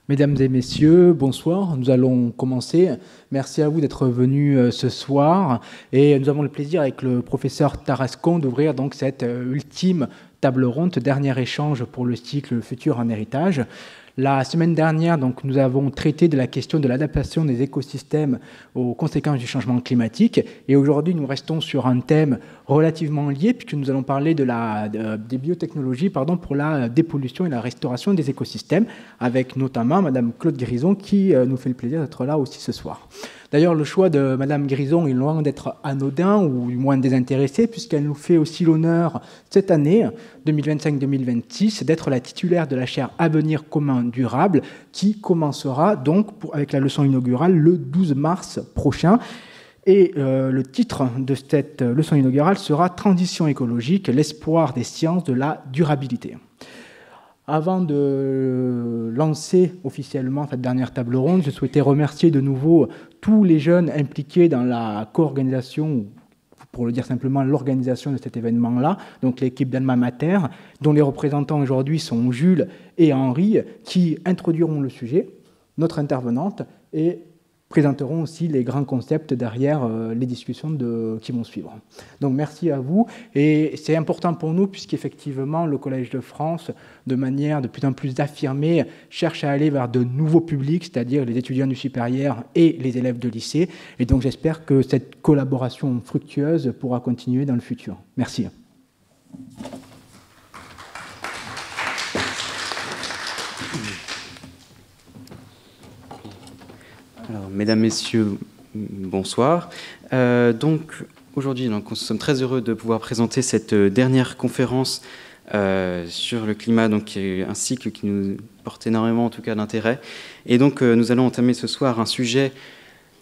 Mesdames et messieurs, bonsoir. Nous allons commencer. Merci à vous d'être venus ce soir. Et nous avons le plaisir, avec le professeur Tarascon, d'ouvrir donc cette ultime table ronde, dernier échange pour le cycle Le futur en héritage. La semaine dernière, donc, nous avons traité de la question de l'adaptation des écosystèmes aux conséquences du changement climatique. Et aujourd'hui, nous restons sur un thème relativement lié, puisque nous allons parler des biotechnologies pour la dépollution et la restauration des écosystèmes, avec notamment Madame Claude Grison, qui nous fait le plaisir d'être là aussi ce soir. D'ailleurs, le choix de Madame Grison est loin d'être anodin ou du moins désintéressé, puisqu'elle nous fait aussi l'honneur, cette année, 2025-2026, d'être la titulaire de la chaire Avenir commun durable, qui commencera donc avec la leçon inaugurale le 12 mars prochain. Et le titre de cette leçon inaugurale sera « Transition écologique, l'espoir des sciences de la durabilité ». Avant de lancer officiellement cette dernière table ronde, je souhaitais remercier de nouveau tous les jeunes impliqués dans la co-organisation, pour le dire simplement, l'organisation de cet événement-là, donc l'équipe d'Alma Mater, dont les représentants aujourd'hui sont Jules et Henri, qui introduiront le sujet, notre intervenante, et présenteront aussi les grands concepts derrière les discussions qui vont suivre. Donc merci à vous, et c'est important pour nous puisqu'effectivement le Collège de France, de manière de plus en plus affirmée, cherche à aller vers de nouveaux publics, c'est-à-dire les étudiants du supérieur et les élèves de lycée, et donc j'espère que cette collaboration fructueuse pourra continuer dans le futur. Merci. Alors, mesdames, messieurs, bonsoir. Donc, aujourd'hui, nous sommes très heureux de pouvoir présenter cette dernière conférence sur le climat, donc, qui est un cycle qui nous porte énormément, en tout cas, d'intérêt. Et donc, nous allons entamer ce soir un sujet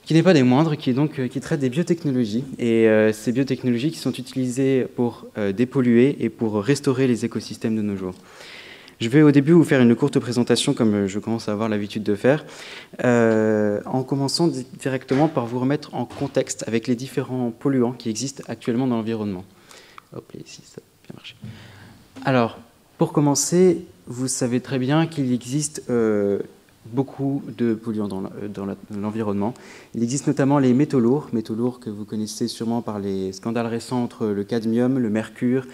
qui n'est pas des moindres, qui traite des biotechnologies. Et ces biotechnologies qui sont utilisées pour dépolluer et pour restaurer les écosystèmes de nos jours. Je vais au début vous faire une courte présentation, comme je commence à avoir l'habitude de faire, en commençant directement par vous remettre en contexte avec les différents polluants qui existent actuellement dans l'environnement. Hop, ici, ça a bien marché. Alors, pour commencer, vous savez très bien qu'il existe beaucoup de polluants dans l'environnement. Il existe notamment les métaux lourds que vous connaissez sûrement par les scandales récents entre le cadmium, le mercure,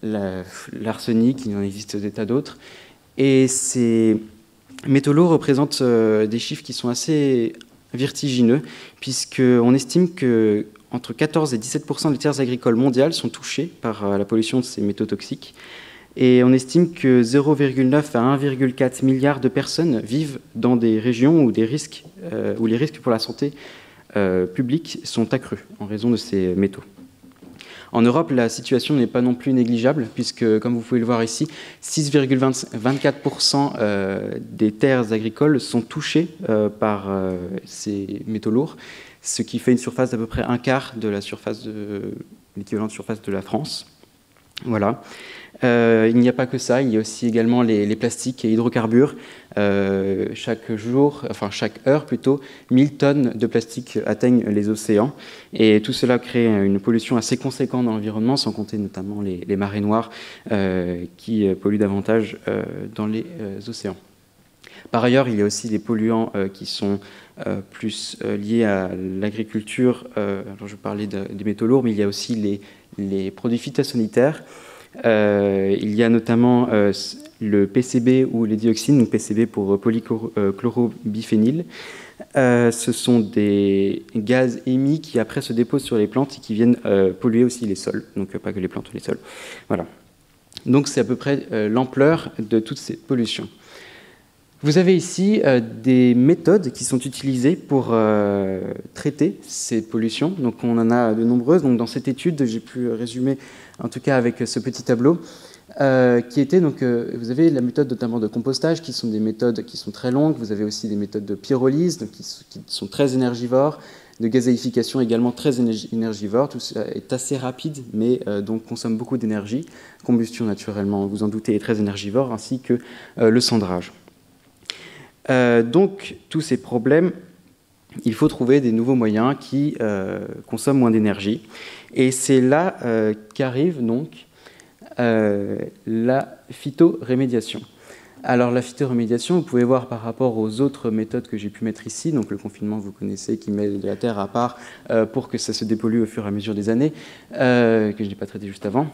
l'arsenic, il en existe des tas d'autres. Et ces métaux lourds représentent des chiffres qui sont assez vertigineux, puisqu'on estime qu'entre 14 et 17% des terres agricoles mondiales sont touchées par la pollution de ces métaux toxiques. Et on estime que 0,9 à 1,4 milliard de personnes vivent dans des régions où les risques pour la santé publique sont accrus en raison de ces métaux. En Europe, la situation n'est pas non plus négligeable, puisque, comme vous pouvez le voir ici, 6,24% des terres agricoles sont touchées par ces métaux lourds, ce qui fait une surface d'à peu près un quart de l'équivalent de surface de la France. Voilà. Il n'y a pas que ça, il y a aussi également les plastiques et hydrocarbures. Chaque heure, 1000 tonnes de plastique atteignent les océans. Et tout cela crée une pollution assez conséquente dans l'environnement, sans compter notamment les marées noires qui polluent davantage dans les océans. Par ailleurs, il y a aussi des polluants qui sont plus liés à l'agriculture. Alors je parlais des métaux lourds, mais il y a aussi les produits phytosanitaires. Il y a notamment le PCB ou les dioxines, donc PCB pour polychlorobiphényl. Ce sont des gaz émis qui après se déposent sur les plantes et qui viennent polluer aussi les sols, donc pas que les plantes ou les sols. Voilà. Donc c'est à peu près l'ampleur de toutes ces pollutions. Vous avez ici des méthodes qui sont utilisées pour traiter ces pollutions. Donc on en a de nombreuses. Donc dans cette étude, j'ai pu résumer, en tout cas avec ce petit tableau, qui était vous avez la méthode notamment de compostage, qui sont des méthodes qui sont très longues. Vous avez aussi des méthodes de pyrolyse, donc qui sont très énergivores, de gazéification également très énergivore. Tout ça est assez rapide, mais donc consomme beaucoup d'énergie. Combustion naturellement, vous en doutez, est très énergivore, ainsi que le cendrage. Donc, tous ces problèmes, il faut trouver des nouveaux moyens qui consomment moins d'énergie. Et c'est là qu'arrive donc la phytorémédiation. Alors la phytoremédiation, vous pouvez voir par rapport aux autres méthodes que j'ai pu mettre ici, donc le confinement, vous connaissez, qui met de la terre à part pour que ça se dépollue au fur et à mesure des années, que je n'ai pas traité juste avant.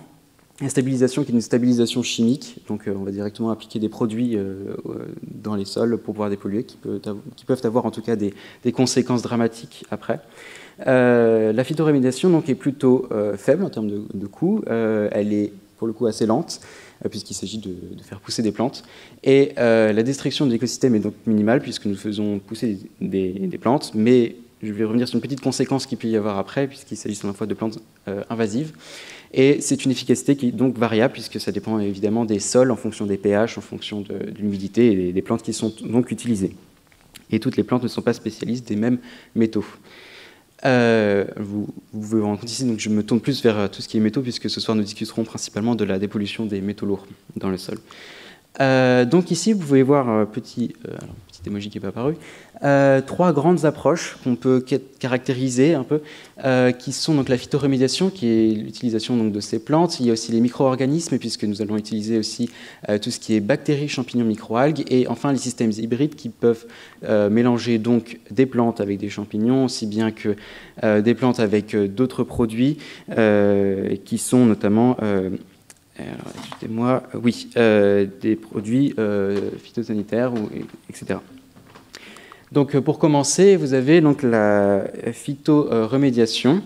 La stabilisation qui est une stabilisation chimique, donc on va directement appliquer des produits dans les sols pour pouvoir dépolluer, qui peuvent avoir en tout cas des conséquences dramatiques après. La phytoremédiation donc, est plutôt faible en termes de coût, elle est pour le coup assez lente, puisqu'il s'agit de faire pousser des plantes. Et la destruction de l'écosystème est donc minimale, puisque nous faisons pousser des plantes, mais je vais revenir sur une petite conséquence qu'il peut y avoir après, puisqu'il s'agit à la fois de plantes invasives. Et c'est une efficacité qui est donc variable, puisque ça dépend évidemment des sols, en fonction des pH, en fonction de l'humidité et des plantes qui sont donc utilisées. Et toutes les plantes ne sont pas spécialistes des mêmes métaux. Vous pouvez vous rendre compte ici, donc je me tourne plus vers tout ce qui est métaux, puisque ce soir nous discuterons principalement de la dépollution des métaux lourds dans le sol. Donc ici, vous pouvez voir, petit emoji qui n'est pas apparu, trois grandes approches qu'on peut caractériser un peu, qui sont donc la phytoremédiation, qui est l'utilisation de ces plantes. Il y a aussi les micro-organismes, puisque nous allons utiliser aussi tout ce qui est bactéries, champignons, microalgues, et enfin les systèmes hybrides qui peuvent mélanger donc des plantes avec des champignons, aussi bien que des plantes avec d'autres produits, qui sont notamment... alors, excusez-moi, oui, des produits phytosanitaires, etc. Donc, pour commencer, vous avez donc la phytoremédiation.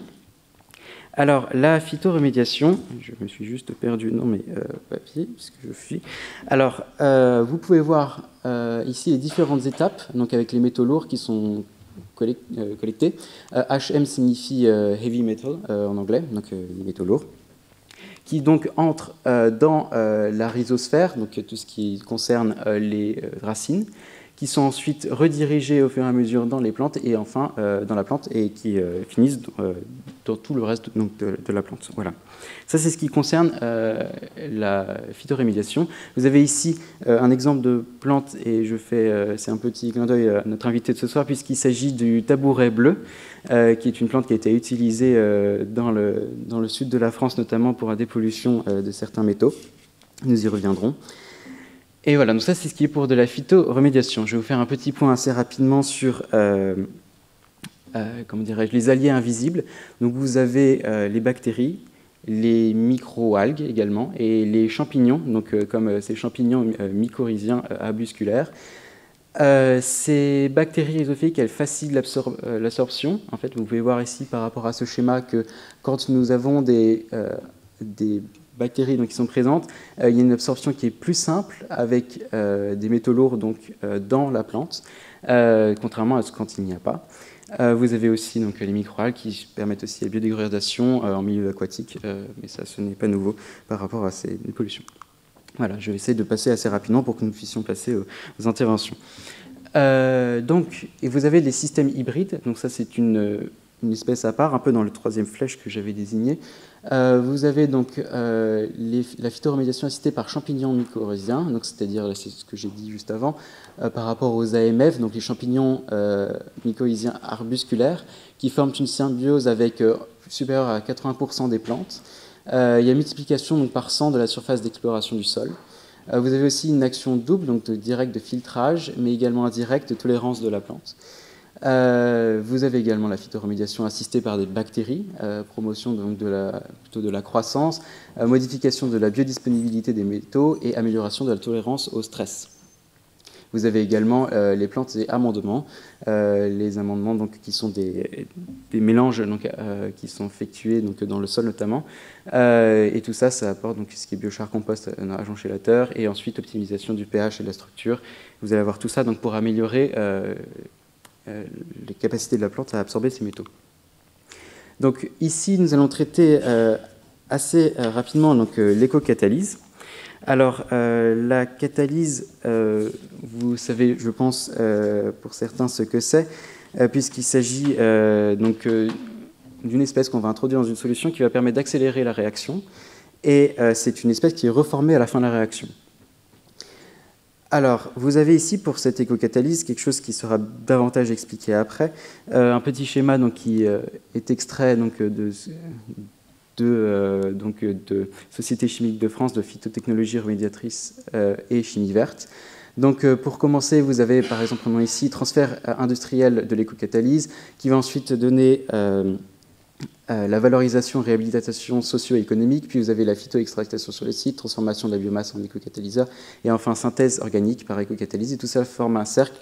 Alors, la phytoremédiation, je me suis juste perdu dans mes papiers, puisque je fuis. Alors, vous pouvez voir ici les différentes étapes, donc avec les métaux lourds qui sont collectés. HM signifie heavy metal en anglais, donc les métaux lourds, qui donc entrent dans la rhizosphère, donc tout ce qui concerne les racines, qui sont ensuite redirigés au fur et à mesure dans les plantes et enfin dans la plante et qui finissent dans tout le reste donc, de la plante. Voilà. Ça, c'est ce qui concerne la phytoremédiation. Vous avez ici un exemple de plante et je fais, c'est un petit clin d'œil à notre invité de ce soir puisqu'il s'agit du tabouret bleu, qui est une plante qui a été utilisée dans le sud de la France, notamment pour la dépollution de certains métaux. Nous y reviendrons. Et voilà, donc ça c'est ce qui est pour de la phytoremédiation. Je vais vous faire un petit point assez rapidement sur comment dirais-je, les alliés invisibles. Donc vous avez les bactéries, les microalgues également, et les champignons, donc comme ces champignons mycorhiziens arbusculaires. Ces bactéries rhizophiliques, elles facilitent l'absorption. En fait, vous pouvez voir ici par rapport à ce schéma que quand nous avons des bactéries donc, qui sont présentes, il y a une absorption qui est plus simple avec des métaux lourds donc, dans la plante, contrairement à ce quand il n'y a pas. Vous avez aussi donc, les microalgues qui permettent aussi la biodégradation en milieu aquatique, mais ça, ce n'est pas nouveau par rapport à ces pollutions. Voilà, je vais essayer de passer assez rapidement pour que nous puissions passer aux interventions. Donc, et vous avez les systèmes hybrides, donc ça c'est une espèce à part, un peu dans le troisième flèche que j'avais désigné. Vous avez donc la phytoremédiation assistée par champignons mycorhiziens, donc c'est-à-dire, c'est ce que j'ai dit juste avant, par rapport aux AMF, donc les champignons mycorhiziens arbusculaires, qui forment une symbiose avec supérieure à 80% des plantes. Il y a multiplication donc, par 100 de la surface d'exploration du sol. Vous avez aussi une action double, donc directe de filtrage, mais également indirecte de tolérance de la plante. Vous avez également la phytoremédiation assistée par des bactéries, promotion donc plutôt de la croissance, modification de la biodisponibilité des métaux et amélioration de la tolérance au stress. Vous avez également les plantes et amendements, les amendements donc, qui sont des mélanges donc, qui sont effectués donc, dans le sol notamment, et tout ça, ça apporte donc, ce qui est biochar compost, un agent chélateur, et ensuite optimisation du pH et de la structure. Vous allez avoir tout ça donc, pour améliorer les capacités de la plante à absorber ces métaux. Donc ici, nous allons traiter assez rapidement l'écocatalyse. Alors, la catalyse, vous savez, je pense, pour certains, ce que c'est, puisqu'il s'agit donc d'une espèce qu'on va introduire dans une solution qui va permettre d'accélérer la réaction, et c'est une espèce qui est reformée à la fin de la réaction. Alors, vous avez ici, pour cette écocatalyse, quelque chose qui sera davantage expliqué après, un petit schéma donc, qui est extrait donc, de Société chimique de France, de phytotechnologie remédiatrice et chimie verte. Donc, pour commencer, vous avez par exemple ici transfert industriel de l'écocatalyse qui va ensuite donner la valorisation, réhabilitation socio-économique, puis vous avez la phytoextractation sur les sites, transformation de la biomasse en écocatalyseur, et enfin synthèse organique par écocatalyse, et tout ça forme un cercle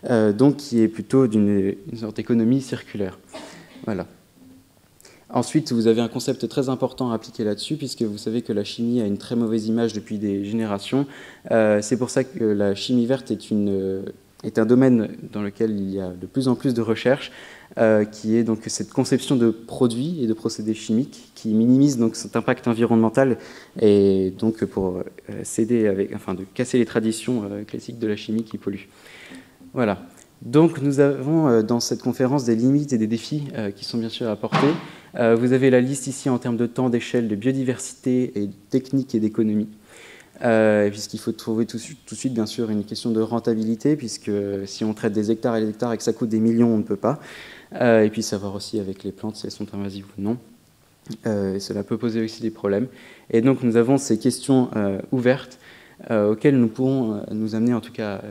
donc, qui est plutôt d'une sorte d'économie circulaire. Voilà. Ensuite, vous avez un concept très important à appliquer là-dessus, puisque vous savez que la chimie a une très mauvaise image depuis des générations. C'est pour ça que la chimie verte est un domaine dans lequel il y a de plus en plus de recherches, qui est donc cette conception de produits et de procédés chimiques qui minimisent donc cet impact environnemental et donc pour de casser les traditions classiques de la chimie qui polluent. Voilà. Donc nous avons dans cette conférence des limites et des défis qui sont bien sûr apportés. Vous avez la liste ici en termes de temps, d'échelle, de biodiversité et de technique et d'économie. Puisqu'il faut trouver tout de suite, bien sûr, une question de rentabilité, puisque si on traite des hectares et des hectares et que ça coûte des millions, on ne peut pas. Et puis savoir aussi avec les plantes si elles sont invasives ou non. Et cela peut poser aussi des problèmes. Et donc nous avons ces questions ouvertes auxquelles nous pourrons nous amener, en tout cas,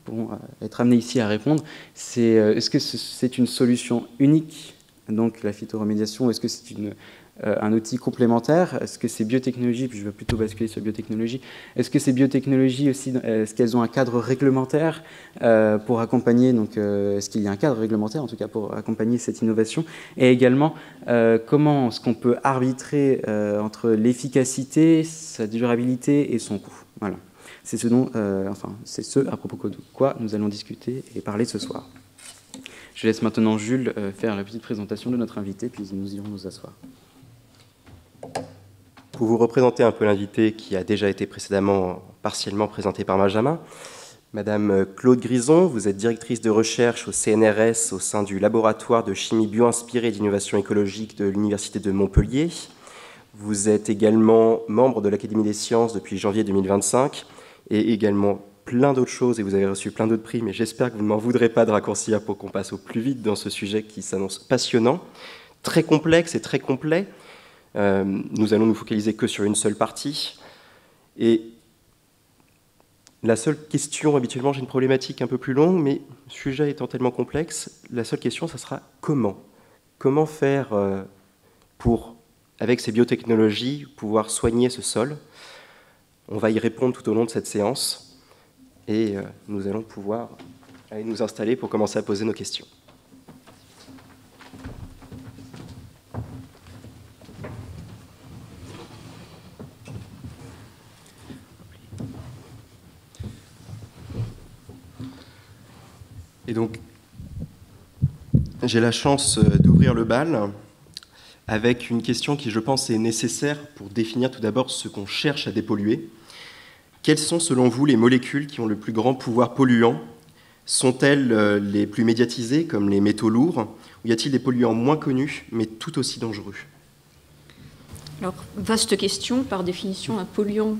pourrons être amenés ici à répondre. C'est est-ce que c'est une solution unique, donc la phytoremédiation, est-ce que c'est un outil complémentaire? Est-ce que ces biotechnologies, puis je vais plutôt basculer sur biotechnologie, est-ce que ces biotechnologies aussi, est-ce qu'elles ont un cadre réglementaire pour accompagner, donc est-ce qu'il y a un cadre réglementaire en tout cas pour accompagner cette innovation? Et également, comment est-ce qu'on peut arbitrer entre l'efficacité, sa durabilité et son coût? Voilà. C'est c'est ce à propos de quoi nous allons discuter et parler ce soir. Je laisse maintenant Jules faire la petite présentation de notre invité, puis nous irons nous asseoir. Pour vous représenter un peu l'invité qui a déjà été précédemment partiellement présenté par Benjamin, Madame Claude Grison, vous êtes directrice de recherche au CNRS au sein du laboratoire de chimie bio-inspirée et d'innovation écologique de l'Université de Montpellier. Vous êtes également membre de l'Académie des sciences depuis janvier 2025 et également plein d'autres choses, et vous avez reçu plein d'autres prix, mais j'espère que vous ne m'en voudrez pas de raccourcir pour qu'on passe au plus vite dans ce sujet qui s'annonce passionnant, très complexe et très complet. Nous allons nous focaliser que sur une seule partie. Et la seule question, habituellement j'ai une problématique un peu plus longue, mais le sujet étant tellement complexe, la seule question, ça sera comment? Comment faire pour, avec ces biotechnologies, pouvoir soigner ce sol? On va y répondre tout au long de cette séance et nous allons pouvoir aller nous installer pour commencer à poser nos questions. Et donc, j'ai la chance d'ouvrir le bal avec une question qui, je pense, est nécessaire pour définir tout d'abord ce qu'on cherche à dépolluer. Quelles sont, selon vous, les molécules qui ont le plus grand pouvoir polluant? Sont-elles les plus médiatisées, comme les métaux lourds? Ou y a-t-il des polluants moins connus, mais tout aussi dangereux? Alors, vaste question. Par définition, un polluant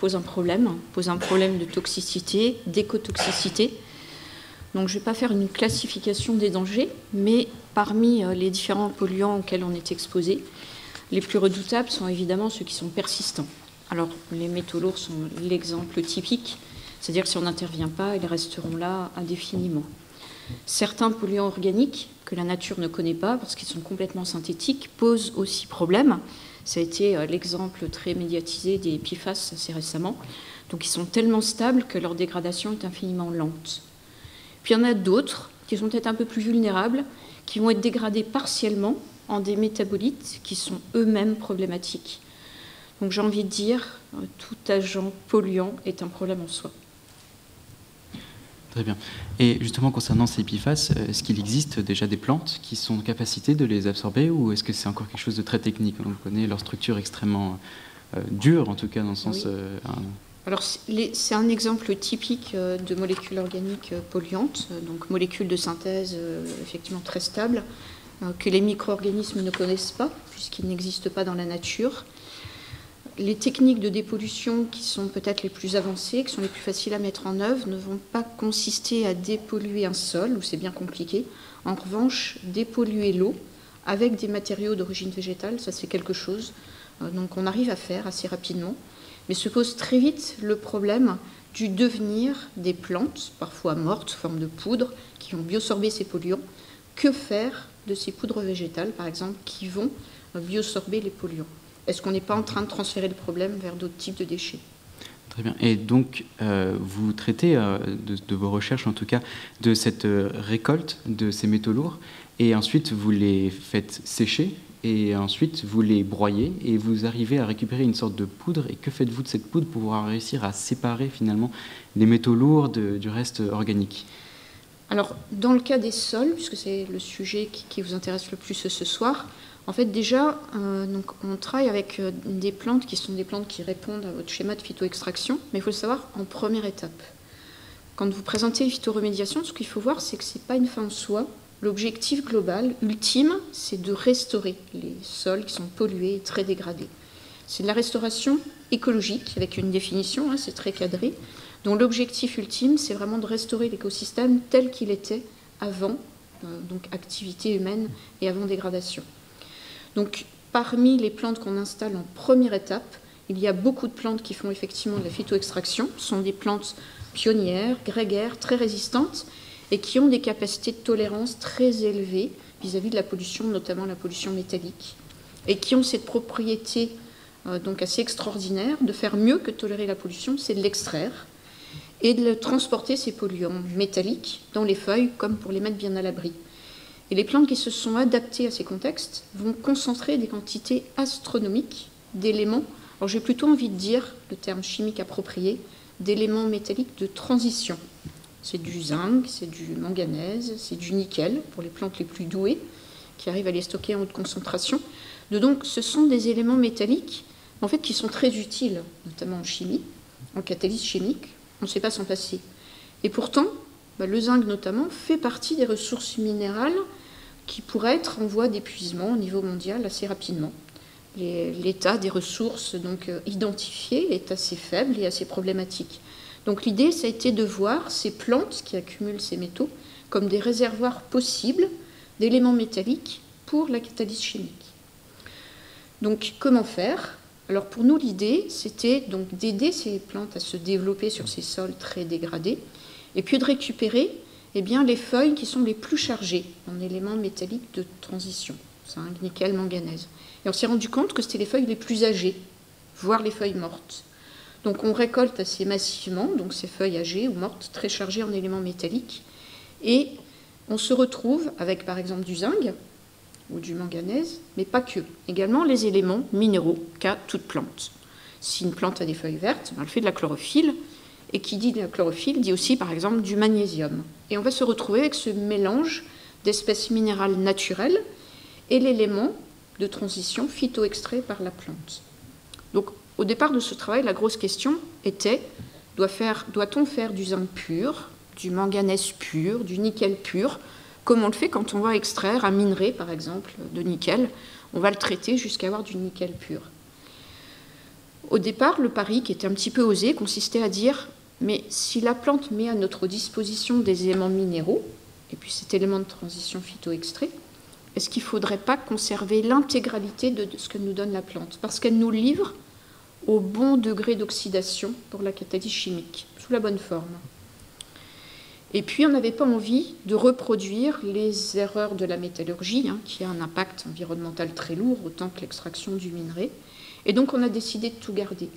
pose un problème de toxicité, d'écotoxicité. Donc je ne vais pas faire une classification des dangers, mais parmi les différents polluants auxquels on est exposé, les plus redoutables sont évidemment ceux qui sont persistants. Alors les métaux lourds sont l'exemple typique, c'est-à-dire que si on n'intervient pas, ils resteront là indéfiniment. Certains polluants organiques que la nature ne connaît pas, parce qu'ils sont complètement synthétiques, posent aussi problème. Ça a été l'exemple très médiatisé des PFAS assez récemment. Donc ils sont tellement stables que leur dégradation est infiniment lente. Puis il y en a d'autres qui sont peut-être un peu plus vulnérables, qui vont être dégradés partiellement en des métabolites qui sont eux-mêmes problématiques. Donc j'ai envie de dire, tout agent polluant est un problème en soi. Très bien. Et justement, concernant ces PFAS, est-ce qu'il existe déjà des plantes qui sont en capacité de les absorber, ou est-ce que c'est encore quelque chose de très technique? On connaît leur structure extrêmement dure, en tout cas, dans le sens... Oui. Alors, c'est un exemple typique de molécules organiques polluantes, donc molécules de synthèse effectivement très stables, que les micro-organismes ne connaissent pas, puisqu'ils n'existent pas dans la nature. Les techniques de dépollution qui sont peut-être les plus avancées, qui sont les plus faciles à mettre en œuvre, ne vont pas consister à dépolluer un sol, où c'est bien compliqué. En revanche, dépolluer l'eau avec des matériaux d'origine végétale, ça c'est quelque chose donc on arrive à faire assez rapidement, mais se pose très vite le problème du devenir des plantes, parfois mortes, sous forme de poudre, qui ont biosorbé ces polluants. Que faire de ces poudres végétales, par exemple, qui vont biosorber les polluants? Est-ce qu'on n'est pas en train de transférer le problème vers d'autres types de déchets? Très bien. Et donc, vous traitez de vos recherches, en tout cas, de cette récolte de ces métaux lourds, et ensuite vous les faites sécher, et ensuite vous les broyez, et vous arrivez à récupérer une sorte de poudre. Et que faites-vous de cette poudre pour pouvoir réussir à séparer finalement les métaux lourds du reste organique? Alors, dans le cas des sols, puisque c'est le sujet qui vous intéresse le plus ce soir, en fait, déjà, donc, on travaille avec des plantes qui sont des plantes qui répondent à votre schéma de phytoextraction, mais il faut le savoir en première étape. Quand vous présentez les phytoremédiations, ce qu'il faut voir, c'est que ce n'est pas une fin en soi. L'objectif global, ultime, c'est de restaurer les sols qui sont pollués et très dégradés. C'est de la restauration écologique, avec une définition, hein, c'est très cadré, dont l'objectif ultime, c'est vraiment de restaurer l'écosystème tel qu'il était avant, donc activité humaine et avant dégradation. Donc, parmi les plantes qu'on installe en première étape, il y a beaucoup de plantes qui font effectivement de la phytoextraction. Ce sont des plantes pionnières, grégaires, très résistantes et qui ont des capacités de tolérance très élevées vis-à-vis de la pollution, notamment la pollution métallique, et qui ont cette propriété donc assez extraordinaire de faire mieux que tolérer la pollution, c'est de l'extraire et de transporter ces polluants métalliques dans les feuilles comme pour les mettre bien à l'abri. Et les plantes qui se sont adaptées à ces contextes vont concentrer des quantités astronomiques d'éléments, alors j'ai plutôt envie de dire, le terme chimique approprié, d'éléments métalliques de transition. C'est du zinc, c'est du manganèse, c'est du nickel, pour les plantes les plus douées, qui arrivent à les stocker en haute concentration. Donc ce sont des éléments métalliques en fait, qui sont très utiles, notamment en chimie, en catalyse chimique, on ne sait pas s'en passer. Et pourtant, le zinc notamment fait partie des ressources minérales qui pourraient être en voie d'épuisement au niveau mondial assez rapidement. L'état des ressources donc identifiées est assez faible et assez problématique. Donc l'idée, ça a été de voir ces plantes qui accumulent ces métaux comme des réservoirs possibles d'éléments métalliques pour la catalyse chimique. Donc comment faire? Alors pour nous, l'idée, c'était donc d'aider ces plantes à se développer sur ces sols très dégradés, et puis de récupérer les feuilles qui sont les plus chargées en éléments métalliques de transition, zinc, nickel, manganèse. Et on s'est rendu compte que c'était les feuilles les plus âgées, voire les feuilles mortes. Donc on récolte assez massivement donc ces feuilles âgées ou mortes, très chargées en éléments métalliques, et on se retrouve avec par exemple du zinc ou du manganèse, mais pas que. Également les éléments minéraux qu'a toute plante. Si une plante a des feuilles vertes, elle fait de la chlorophylle, et qui dit de la chlorophylle dit aussi par exemple du magnésium. Et on va se retrouver avec ce mélange d'espèces minérales naturelles et l'élément de transition phytoextrait par la plante. Donc au départ de ce travail, la grosse question était, doit-on faire du zinc pur, du manganèse pur, du nickel pur, comme on le fait quand on va extraire un minerai, par exemple, de nickel. On va le traiter jusqu'à avoir du nickel pur. Au départ, le pari, qui était un petit peu osé, consistait à dire, mais si la plante met à notre disposition des éléments minéraux, et puis cet élément de transition phytoextrait, est-ce qu'il ne faudrait pas conserver l'intégralité de ce que nous donne la plante? Parce qu'elle nous livre au bon degré d'oxydation pour la catalyse chimique, sous la bonne forme. Et puis, on n'avait pas envie de reproduire les erreurs de la métallurgie, qui a un impact environnemental très lourd, autant que l'extraction du minerai. Et donc, on a décidé de tout garder.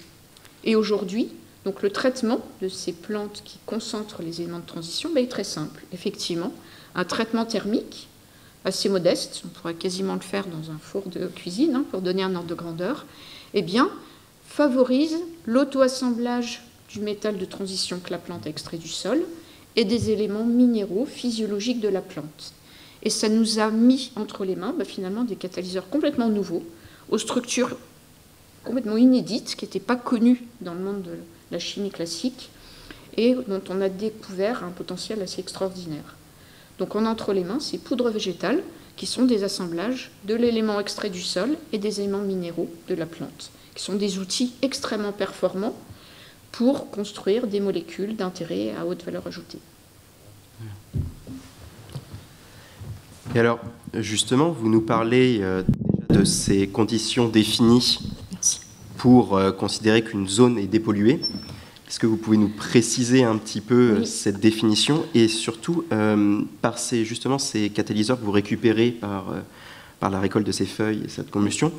Et aujourd'hui, donc, le traitement de ces plantes qui concentrent les éléments de transition est très simple. Effectivement, un traitement thermique assez modeste, on pourrait quasiment le faire dans un four de cuisine, pour donner un ordre de grandeur, favorise l'auto-assemblage du métal de transition que la plante a extrait du sol, et des éléments minéraux physiologiques de la plante. Et ça nous a mis entre les mains finalement des catalyseurs complètement nouveaux, aux structures complètement inédites, qui n'étaient pas connues dans le monde de la chimie classique, et dont on a découvert un potentiel assez extraordinaire. Donc on a entre les mains ces poudres végétales, qui sont des assemblages de l'élément extrait du sol et des éléments minéraux de la plante, qui sont des outils extrêmement performants pour construire des molécules d'intérêt à haute valeur ajoutée. Et alors, justement, vous nous parlez déjà de ces conditions définies pour considérer qu'une zone est dépolluée. Est-ce que vous pouvez nous préciser un petit peu cette définition et surtout, par justement ces catalyseurs que vous récupérez par la récolte de ces feuilles et cette combustion,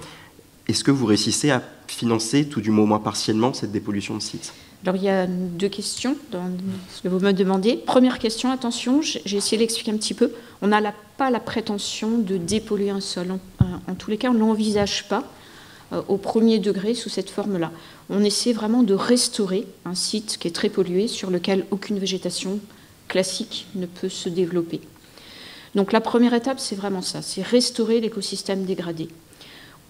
est-ce que vous réussissez à financer, tout du moins au moins partiellement, cette dépollution de site? Alors, il y a deux questions dans ce que vous me demandez. Première question, attention, j'ai essayé d'expliquer un petit peu. On n'a pas la prétention de dépolluer un sol. En tous les cas, on ne l'envisage pas au premier degré sous cette forme-là. On essaie vraiment de restaurer un site qui est très pollué, sur lequel aucune végétation classique ne peut se développer. Donc la première étape, c'est vraiment ça, c'est restaurer l'écosystème dégradé.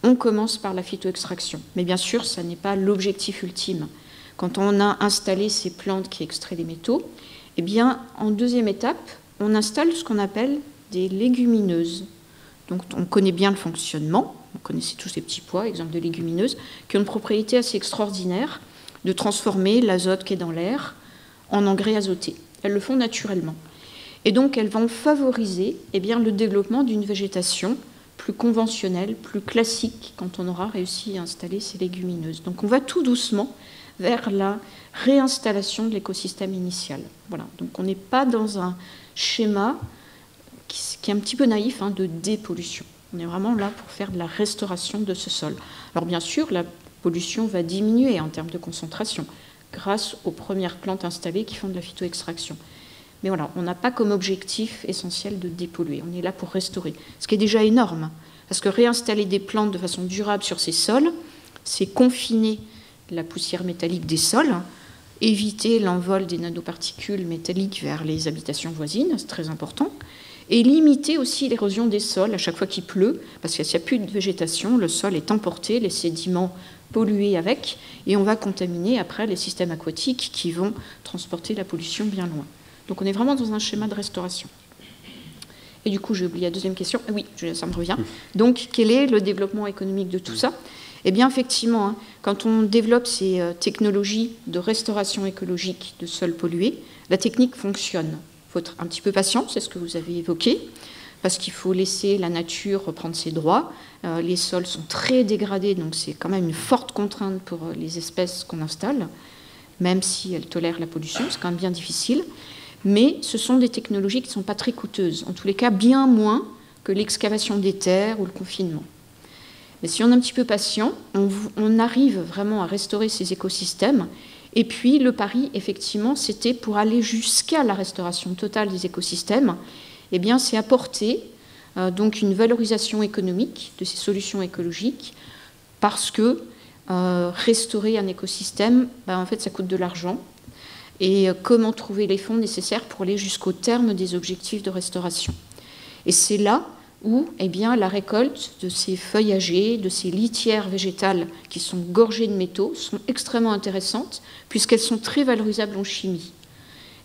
On commence par la phytoextraction. Mais bien sûr, ça n'est pas l'objectif ultime. Quand on a installé ces plantes qui extraient les métaux, eh bien, en deuxième étape, on installe ce qu'on appelle des légumineuses. Donc, on connaît bien le fonctionnement. On connaissait tous ces petits pois, exemple de légumineuses, qui ont une propriété assez extraordinaire de transformer l'azote qui est dans l'air en engrais azotés. Elles le font naturellement. Et donc, elles vont favoriser le développement d'une végétation plus conventionnelle, plus classique, quand on aura réussi à installer ces légumineuses. Donc, on va tout doucement vers la réinstallation de l'écosystème initial. Voilà. Donc, on n'est pas dans un schéma qui est un petit peu naïf de dépollution. On est vraiment là pour faire de la restauration de ce sol. Alors bien sûr, la pollution va diminuer en termes de concentration grâce aux premières plantes installées qui font de la phytoextraction. Mais voilà, on n'a pas comme objectif essentiel de dépolluer. On est là pour restaurer, ce qui est déjà énorme. Parce que réinstaller des plantes de façon durable sur ces sols, c'est confiner la poussière métallique des sols, éviter l'envol des nanoparticules métalliques vers les habitations voisines, c'est très important, et limiter aussi l'érosion des sols à chaque fois qu'il pleut, parce que s'il n'y a plus de végétation, le sol est emporté, les sédiments pollués avec, et on va contaminer après les systèmes aquatiques qui vont transporter la pollution bien loin. Donc on est vraiment dans un schéma de restauration. Et du coup, j'ai oublié la deuxième question. Ah oui, ça me revient. Donc, quel est le développement économique de tout ça? Eh bien, effectivement, quand on développe ces technologies de restauration écologique de sols pollués, la technique fonctionne. Il faut être un petit peu patient, c'est ce que vous avez évoqué, parce qu'il faut laisser la nature reprendre ses droits. Les sols sont très dégradés, donc c'est quand même une forte contrainte pour les espèces qu'on installe, même si elles tolèrent la pollution, c'est quand même bien difficile. Mais ce sont des technologies qui ne sont pas très coûteuses, en tous les cas bien moins que l'excavation des terres ou le confinement. Mais si on est un petit peu patient, on arrive vraiment à restaurer ces écosystèmes. Et puis le pari, effectivement, c'était pour aller jusqu'à la restauration totale des écosystèmes, eh bien, c'est apporter donc une valorisation économique de ces solutions écologiques, parce que restaurer un écosystème, en fait, ça coûte de l'argent. Et comment trouver les fonds nécessaires pour aller jusqu'au terme des objectifs de restauration. Et c'est là où la récolte de ces feuillagers, de ces litières végétales qui sont gorgées de métaux sont extrêmement intéressantes, puisqu'elles sont très valorisables en chimie.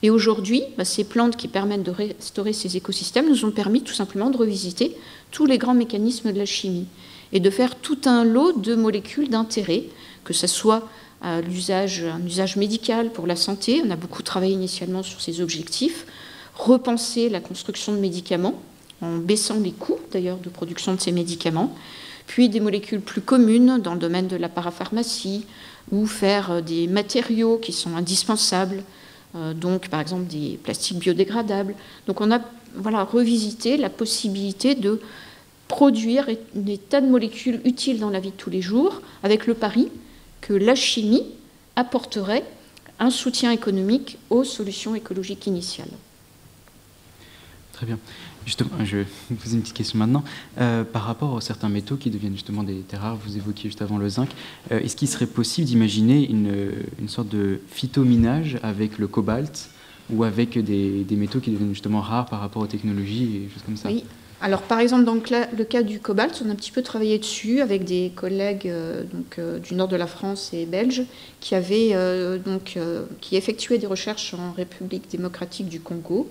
Et aujourd'hui, ces plantes qui permettent de restaurer ces écosystèmes nous ont permis tout simplement de revisiter tous les grands mécanismes de la chimie et de faire tout un lot de molécules d'intérêt, que ce soit un usage médical pour la santé. On a beaucoup travaillé initialement sur ces objectifs, repenser la construction de médicaments, en baissant les coûts d'ailleurs de production de ces médicaments, puis des molécules plus communes dans le domaine de la parapharmacie, ou faire des matériaux qui sont indispensables, donc par exemple des plastiques biodégradables. Donc on a revisité la possibilité de produire des tas de molécules utiles dans la vie de tous les jours, avec le pari que la chimie apporterait un soutien économique aux solutions écologiques initiales. Très bien. Justement, je vais vous poser une petite question maintenant. Par rapport à certains métaux qui deviennent justement des terres rares, vous évoquiez juste avant le zinc, est-ce qu'il serait possible d'imaginer une sorte de phytominage avec le cobalt ou avec des métaux qui deviennent justement rares par rapport aux technologies et des choses comme ça? Oui. Alors, par exemple, dans le cas du cobalt, on a un petit peu travaillé dessus avec des collègues du nord de la France et belges qui effectuaient des recherches en République démocratique du Congo,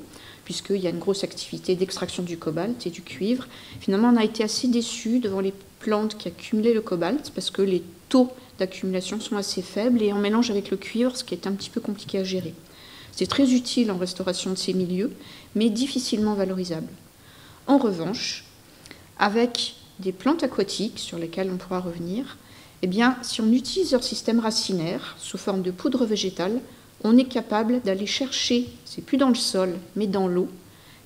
puisqu'il y a une grosse activité d'extraction du cobalt et du cuivre. Finalement, on a été assez déçus devant les plantes qui accumulaient le cobalt, parce que les taux d'accumulation sont assez faibles, et en mélange avec le cuivre, ce qui est un petit peu compliqué à gérer. C'est très utile en restauration de ces milieux, mais difficilement valorisable. En revanche, avec des plantes aquatiques, sur lesquelles on pourra revenir, eh bien, si on utilise leur système racinaire sous forme de poudre végétale, on est capable d'aller chercher, c'est plus dans le sol, mais dans l'eau,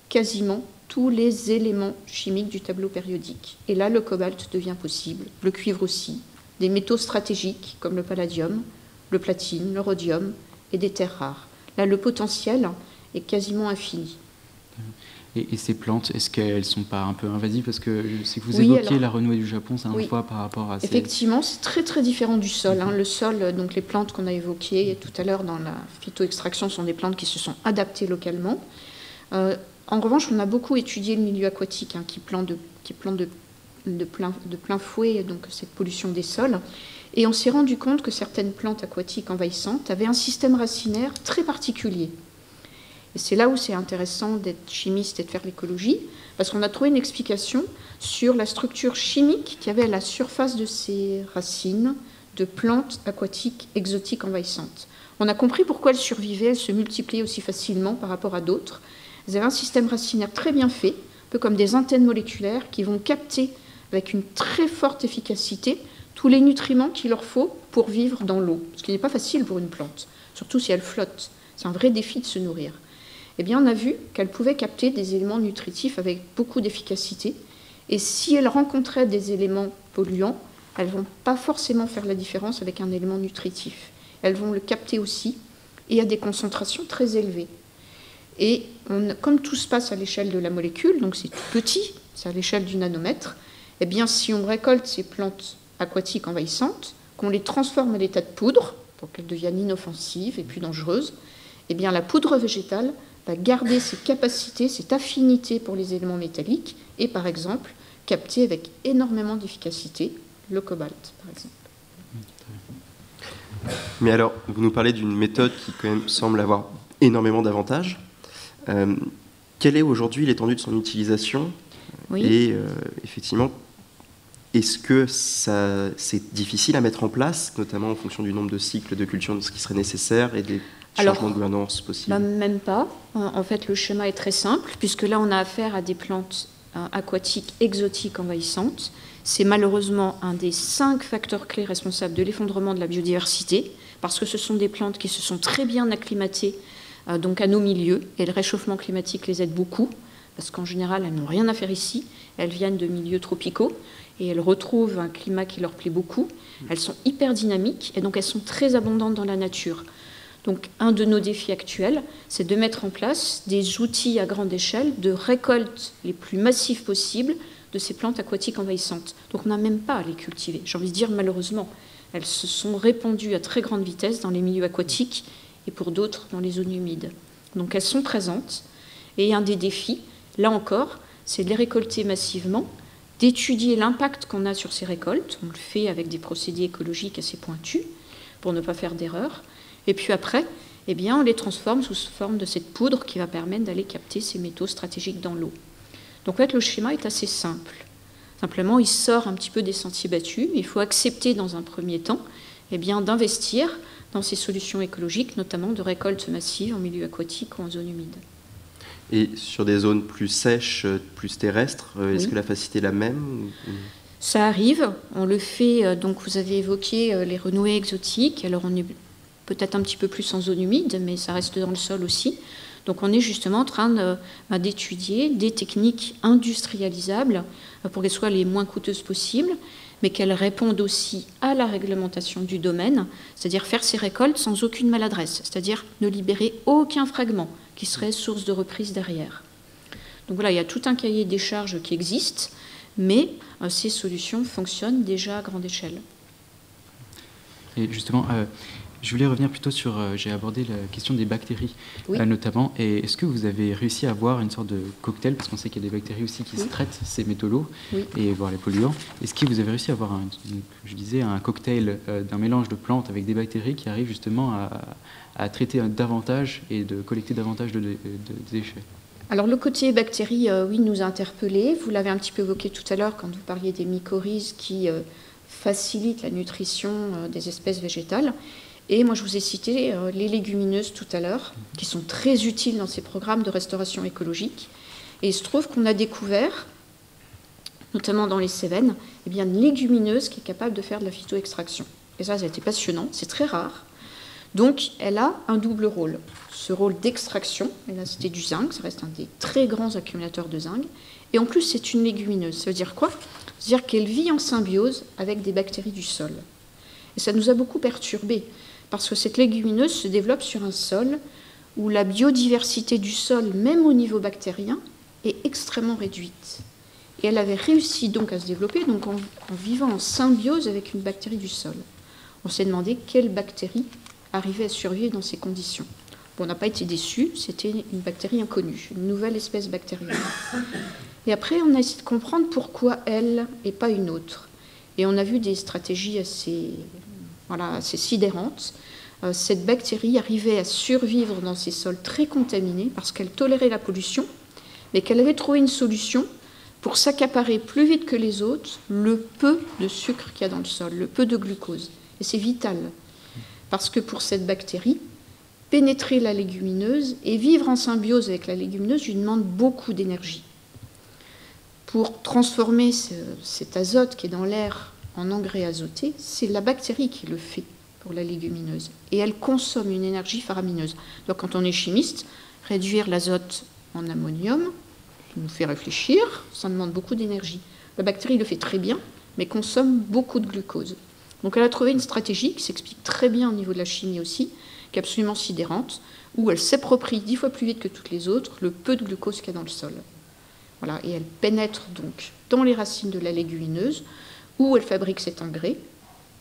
quasiment tous les éléments chimiques du tableau périodique. Et là, le cobalt devient possible, le cuivre aussi, des métaux stratégiques comme le palladium, le platine, le rhodium et des terres rares. Là, le potentiel est quasiment infini. Et ces plantes, est-ce qu'elles ne sont pas un peu invasives? Parce que je sais que vous Oui, évoquiez alors, la renouée du Japon, c'est oui. fois par rapport à ces... Effectivement, c'est très très différent du sol. Le sol, donc les plantes qu'on a évoquées tout à l'heure dans la phytoextraction sont des plantes qui se sont adaptées localement. En revanche, on a beaucoup étudié le milieu aquatique qui plante de plein fouet donc, cette pollution des sols. Et on s'est rendu compte que certaines plantes aquatiques envahissantes avaient un système racinaire très particulier. Et c'est là où c'est intéressant d'être chimiste et de faire l'écologie, parce qu'on a trouvé une explication sur la structure chimique qu'il y avait à la surface de ces racines de plantes aquatiques exotiques envahissantes. On a compris pourquoi elles survivaient, elles se multipliaient aussi facilement par rapport à d'autres. Elles avaient un système racinaire très bien fait, un peu comme des antennes moléculaires qui vont capter avec une très forte efficacité tous les nutriments qu'il leur faut pour vivre dans l'eau, ce qui n'est pas facile pour une plante, surtout si elle flotte. C'est un vrai défi de se nourrir. Eh bien, on a vu qu'elle pouvait capter des éléments nutritifs avec beaucoup d'efficacité. Et si elle rencontrait des éléments polluants, elles ne vont pas forcément faire la différence avec un élément nutritif. Elles vont le capter aussi, et à des concentrations très élevées. Et comme tout se passe à l'échelle de la molécule, donc c'est tout petit, c'est à l'échelle du nanomètre, eh bien, si on récolte ces plantes aquatiques envahissantes, qu'on les transforme à l'état de poudre, pour qu'elles deviennent inoffensives et plus dangereuses, eh bien, la poudre végétale va garder ses capacités, cette affinité pour les éléments métalliques et, par exemple, capter avec énormément d'efficacité le cobalt, par exemple. Mais alors, vous nous parlez d'une méthode qui quand même semble avoir énormément d'avantages. Quelle est aujourd'hui l'étendue de son utilisation? Oui. Et effectivement, est-ce que c'est difficile à mettre en place, notamment en fonction du nombre de cycles de culture, de ce qui serait nécessaire et des changements de gouvernance possibles? Même pas. En fait, le schéma est très simple, puisque là, on a affaire à des plantes aquatiques exotiques envahissantes. C'est malheureusement un des 5 facteurs clés responsables de l'effondrement de la biodiversité, parce que ce sont des plantes qui se sont très bien acclimatées donc à nos milieux, et le réchauffement climatique les aide beaucoup, parce qu'en général, elles n'ont rien à faire ici. Elles viennent de milieux tropicaux, et elles retrouvent un climat qui leur plaît beaucoup. Elles sont hyper dynamiques, et donc elles sont très abondantes dans la nature. Donc, un de nos défis actuels, c'est de mettre en place des outils à grande échelle de récolte les plus massifs possibles de ces plantes aquatiques envahissantes. Donc, on n'a même pas à les cultiver. J'ai envie de dire, malheureusement, elles se sont répandues à très grande vitesse dans les milieux aquatiques et pour d'autres dans les zones humides. Donc, elles sont présentes. Et un des défis, là encore, c'est de les récolter massivement, d'étudier l'impact qu'on a sur ces récoltes. On le fait avec des procédés écologiques assez pointus pour ne pas faire d'erreurs. Et puis après, eh bien, on les transforme sous forme de cette poudre qui va permettre d'aller capter ces métaux stratégiques dans l'eau. Donc en fait, le schéma est assez simple. Simplement, il sort un petit peu des sentiers battus. Il faut accepter dans un premier temps eh bien, d'investir dans ces solutions écologiques, notamment de récolte massive en milieu aquatique ou en zone humide. Et sur des zones plus sèches, plus terrestres, est-ce que la facilité est la même Ça arrive. On le fait, donc vous avez évoqué les renouées exotiques. Alors on est peut-être un petit peu plus en zone humide, mais ça reste dans le sol aussi. Donc on est justement en train d'étudier des techniques industrialisables pour qu'elles soient les moins coûteuses possibles, mais qu'elles répondent aussi à la réglementation du domaine, c'est-à-dire faire ces récoltes sans aucune maladresse, c'est-à-dire ne libérer aucun fragment qui serait source de reprise derrière. Donc voilà, il y a tout un cahier des charges qui existe, mais ces solutions fonctionnent déjà à grande échelle. Et justement, je voulais revenir plutôt sur, j'ai abordé la question des bactéries, notamment, et est-ce que vous avez réussi à avoir une sorte de cocktail, parce qu'on sait qu'il y a des bactéries aussi qui se traitent ces métaux lourds, et voire les polluants, est-ce que vous avez réussi à avoir, un cocktail d'un mélange de plantes avec des bactéries qui arrivent justement à traiter davantage et de collecter davantage de déchets? Alors le côté bactéries, oui, nous a interpellés. Vous l'avez un petit peu évoqué tout à l'heure quand vous parliez des mycorhizes qui facilitent la nutrition des espèces végétales. Et moi, je vous ai cité les légumineuses tout à l'heure, qui sont très utiles dans ces programmes de restauration écologique. Et il se trouve qu'on a découvert, notamment dans les Cévennes, eh bien, une légumineuse qui est capable de faire de la phytoextraction. Et ça a été passionnant, c'est très rare. Donc, elle a un double rôle. Ce rôle d'extraction, et là c'était du zinc, ça reste un des très grands accumulateurs de zinc. Et en plus, c'est une légumineuse. Ça veut dire quoi? C'est-à-dire qu'elle vit en symbiose avec des bactéries du sol. Et ça nous a beaucoup perturbés, parce que cette légumineuse se développe sur un sol où la biodiversité du sol, même au niveau bactérien, est extrêmement réduite. Et elle avait réussi donc à se développer donc en vivant en symbiose avec une bactérie du sol. On s'est demandé quelle bactérie arrivait à survivre dans ces conditions. Bon, on n'a pas été déçus, c'était une bactérie inconnue, une nouvelle espèce bactérienne. Et après, on a essayé de comprendre pourquoi elle et pas une autre. Et on a vu des stratégies assez sidérantes. Cette bactérie arrivait à survivre dans ces sols très contaminés parce qu'elle tolérait la pollution, mais qu'elle avait trouvé une solution pour s'accaparer plus vite que les autres le peu de sucre qu'il y a dans le sol, le peu de glucose. Et c'est vital, parce que pour cette bactérie, pénétrer la légumineuse et vivre en symbiose avec la légumineuse lui demande beaucoup d'énergie. Pour transformer cet azote qui est dans l'air en engrais azoté, c'est la bactérie qui le fait pour la légumineuse. Et elle consomme une énergie faramineuse. Donc quand on est chimiste, réduire l'azote en ammonium nous fait réfléchir, ça demande beaucoup d'énergie. La bactérie le fait très bien, mais consomme beaucoup de glucose. Donc elle a trouvé une stratégie qui s'explique très bien au niveau de la chimie aussi, qui est absolument sidérante, où elle s'approprie 10 fois plus vite que toutes les autres le peu de glucose qu'il y a dans le sol. Voilà, et elle pénètre donc dans les racines de la légumineuse, où elle fabrique cet engrais,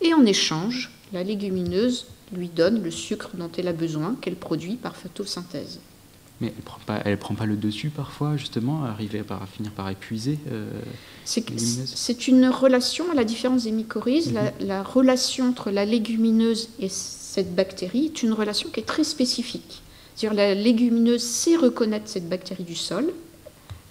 et en échange, la légumineuse lui donne le sucre dont elle a besoin, qu'elle produit par photosynthèse. Mais elle prend pas le dessus parfois, justement, arriver à finir par épuiser c'est une relation, à la différence des mycorhizes, la relation entre la légumineuse et cette bactérie est une relation qui est très spécifique. C'est-à-dire la légumineuse sait reconnaître cette bactérie du sol,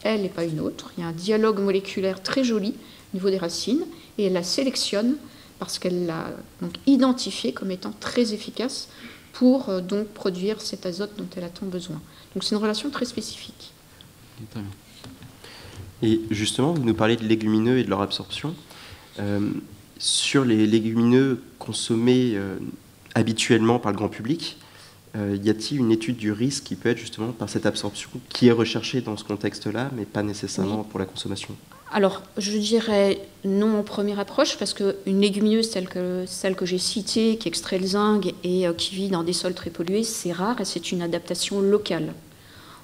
elle et pas une autre. Il y a un dialogue moléculaire très joli au niveau des racines, et elle la sélectionne parce qu'elle l'a donc identifiée comme étant très efficace pour donc produire cet azote dont elle a tant besoin. Donc c'est une relation très spécifique. Très bien. Et justement, vous nous parlez de légumineux et de leur absorption. Sur les légumineux consommés habituellement par le grand public, y a-t-il une étude du risque qui peut être justement par cette absorption qui est recherchée dans ce contexte-là, mais pas nécessairement pour la consommation? Alors, je dirais non en première approche, parce qu'une légumineuse celle que j'ai citée, qui extrait le zinc et qui vit dans des sols très pollués, c'est rare et c'est une adaptation locale.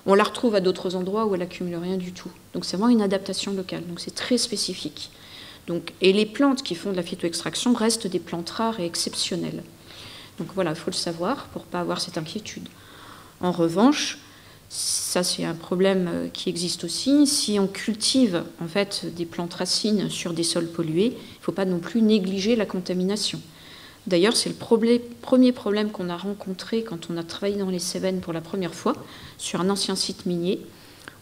On la retrouve à d'autres endroits où elle n'accumule rien du tout. Donc c'est vraiment une adaptation locale, donc c'est très spécifique. Donc, et les plantes qui font de la phytoextraction restent des plantes rares et exceptionnelles. Donc voilà, il faut le savoir pour ne pas avoir cette inquiétude. En revanche, ça c'est un problème qui existe aussi. Si on cultive en fait des plantes racines sur des sols pollués, il ne faut pas non plus négliger la contamination. D'ailleurs, c'est le premier problème qu'on a rencontré quand on a travaillé dans les Cévennes pour la première fois, sur un ancien site minier,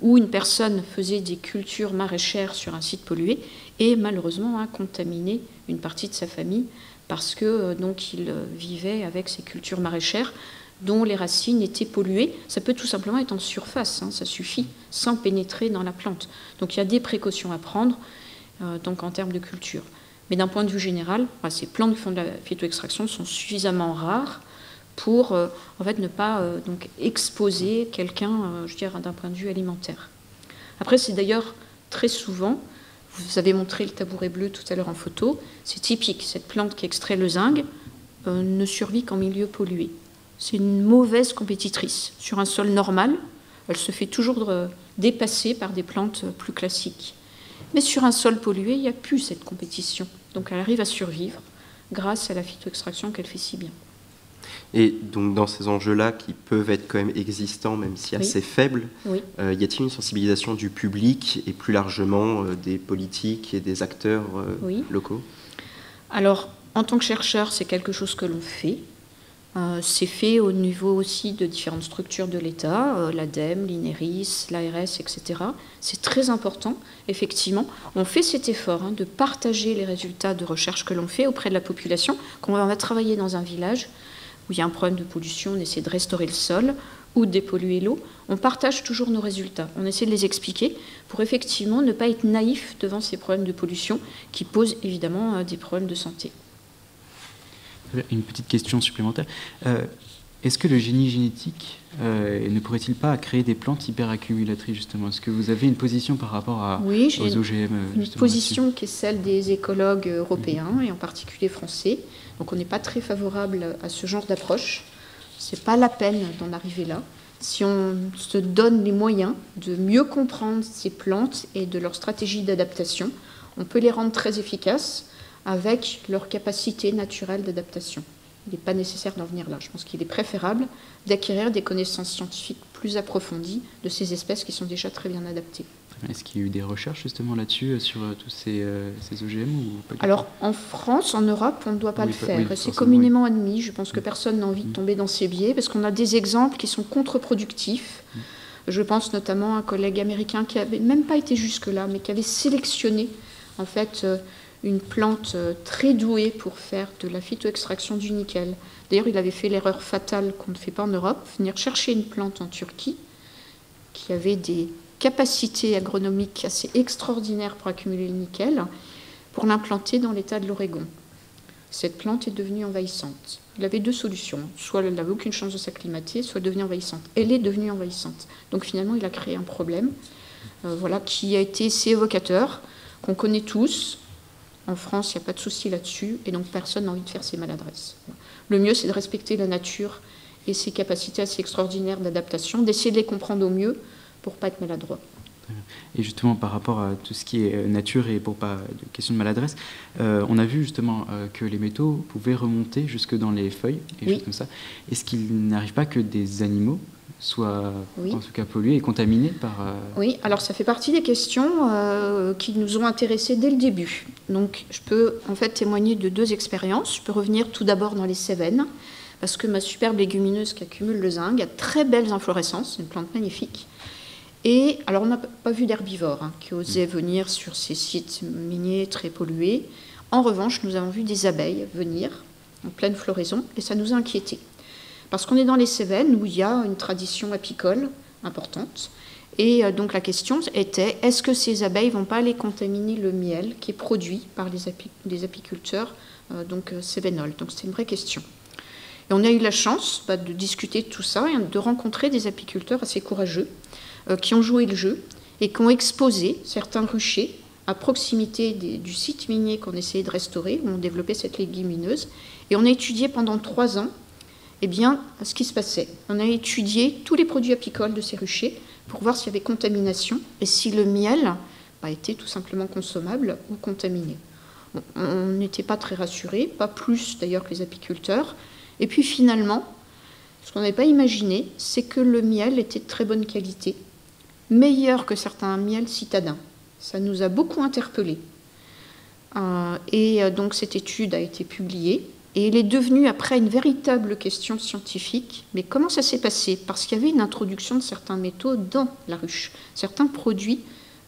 où une personne faisait des cultures maraîchères sur un site pollué et malheureusement a contaminé une partie de sa famille parce que donc il vivait avec ces cultures maraîchères dont les racines étaient polluées. Ça peut tout simplement être en surface, ça suffit, sans pénétrer dans la plante. Donc il y a des précautions à prendre donc en termes de culture. Mais d'un point de vue général, ces plantes qui font de la phytoextraction sont suffisamment rares pour en fait, ne pas donc exposer quelqu'un, je dirais, d'un point de vue alimentaire. Après, c'est d'ailleurs très souvent, vous avez montré le tabouret bleu tout à l'heure en photo, c'est typique, cette plante qui extrait le zinc ne survit qu'en milieu pollué. C'est une mauvaise compétitrice. Sur un sol normal, elle se fait toujours dépasser par des plantes plus classiques. Mais sur un sol pollué, il n'y a plus cette compétition. Donc elle arrive à survivre grâce à la phytoextraction qu'elle fait si bien. Et donc dans ces enjeux-là, qui peuvent être quand même existants, même si assez faibles, y a-t-il une sensibilisation du public et plus largement des politiques et des acteurs locaux? Alors, en tant que chercheur, c'est quelque chose que l'on fait. C'est fait au niveau aussi de différentes structures de l'État, l'ADEME, l'INERIS, l'ARS, etc. C'est très important, effectivement. On fait cet effort de partager les résultats de recherche que l'on fait auprès de la population. Quand on va travailler dans un village où il y a un problème de pollution, on essaie de restaurer le sol, ou dépolluer l'eau, on partage toujours nos résultats. On essaie de les expliquer pour effectivement ne pas être naïf devant ces problèmes de pollution qui posent évidemment des problèmes de santé. Une petite question supplémentaire. Est-ce que le génie génétique ne pourrait-il pas créer des plantes hyperaccumulatrices, justement? Est-ce que vous avez une position par rapport aux OGM? Une position qui est celle des écologues européens et en particulier français. Donc on n'est pas très favorable à ce genre d'approche. Ce n'est pas la peine d'en arriver là. Si on se donne les moyens de mieux comprendre ces plantes et de leur stratégie d'adaptation, on peut les rendre très efficaces avec leur capacité naturelle d'adaptation. Il n'est pas nécessaire d'en venir là. Je pense qu'il est préférable d'acquérir des connaissances scientifiques plus approfondies de ces espèces qui sont déjà très bien adaptées. Est-ce qu'il y a eu des recherches justement là-dessus, sur tous ces OGM ou pas? Alors, en France, en Europe, on ne doit pas le faire. Oui, c'est communément admis. Je pense que personne n'a envie de tomber dans ces biais, parce qu'on a des exemples qui sont contre-productifs. Je pense notamment à un collègue américain qui n'avait même pas été jusque-là, mais qui avait sélectionné en fait une plante très douée pour faire de la phytoextraction du nickel. D'ailleurs, il avait fait l'erreur fatale qu'on ne fait pas en Europe, venir chercher une plante en Turquie qui avait des capacités agronomiques assez extraordinaires pour accumuler le nickel, pour l'implanter dans l'état de l'Oregon. Cette plante est devenue envahissante. Il avait deux solutions. Soit elle n'avait aucune chance de s'acclimater, soit devenir envahissante. Elle est devenue envahissante. Donc finalement, il a créé un problème qui a été assez évocateur, qu'on connaît tous. En France, il n'y a pas de souci là-dessus, et donc personne n'a envie de faire ses maladresses. Le mieux, c'est de respecter la nature et ses capacités assez extraordinaires d'adaptation, d'essayer de les comprendre au mieux pour ne pas être maladroit. Et justement, par rapport à tout ce qui est nature et pour pas de question de maladresse, on a vu justement que les métaux pouvaient remonter jusque dans les feuilles et choses comme ça. Est-ce qu'il n'arrive pas que des animaux soient en tout cas pollués et contaminés par... Oui, alors ça fait partie des questions qui nous ont intéressés dès le début. Donc je peux en fait témoigner de deux expériences. Je peux revenir tout d'abord dans les Cévennes, parce que ma superbe légumineuse qui accumule le zinc a très belles inflorescences, une plante magnifique. Et alors on n'a pas vu d'herbivores qui osaient venir sur ces sites miniers très pollués. En revanche, nous avons vu des abeilles venir en pleine floraison et ça nous a inquiétés. Parce qu'on est dans les Cévennes où il y a une tradition apicole importante. Et donc la question était, est-ce que ces abeilles ne vont pas aller contaminer le miel qui est produit par les apiculteurs cévénols? Donc c'est une vraie question. Et on a eu la chance de discuter de tout ça et de rencontrer des apiculteurs assez courageux qui ont joué le jeu et qui ont exposé certains ruchers à proximité du site minier qu'on essayait de restaurer, où on développait cette légumineuse. Et on a étudié pendant 3 ans ce qui se passait. On a étudié tous les produits apicoles de ces ruchers pour voir s'il y avait contamination et si le miel était tout simplement consommable ou contaminé. Bon, on n'était pas très rassurés, pas plus d'ailleurs que les apiculteurs. Et puis finalement, ce qu'on n'avait pas imaginé, c'est que le miel était de très bonne qualité, meilleur que certains miels citadins. Ça nous a beaucoup interpellés. Donc cette étude a été publiée et elle est devenue après une véritable question scientifique. Mais comment ça s'est passé? Parce qu'il y avait une introduction de certains métaux dans la ruche. Certains produits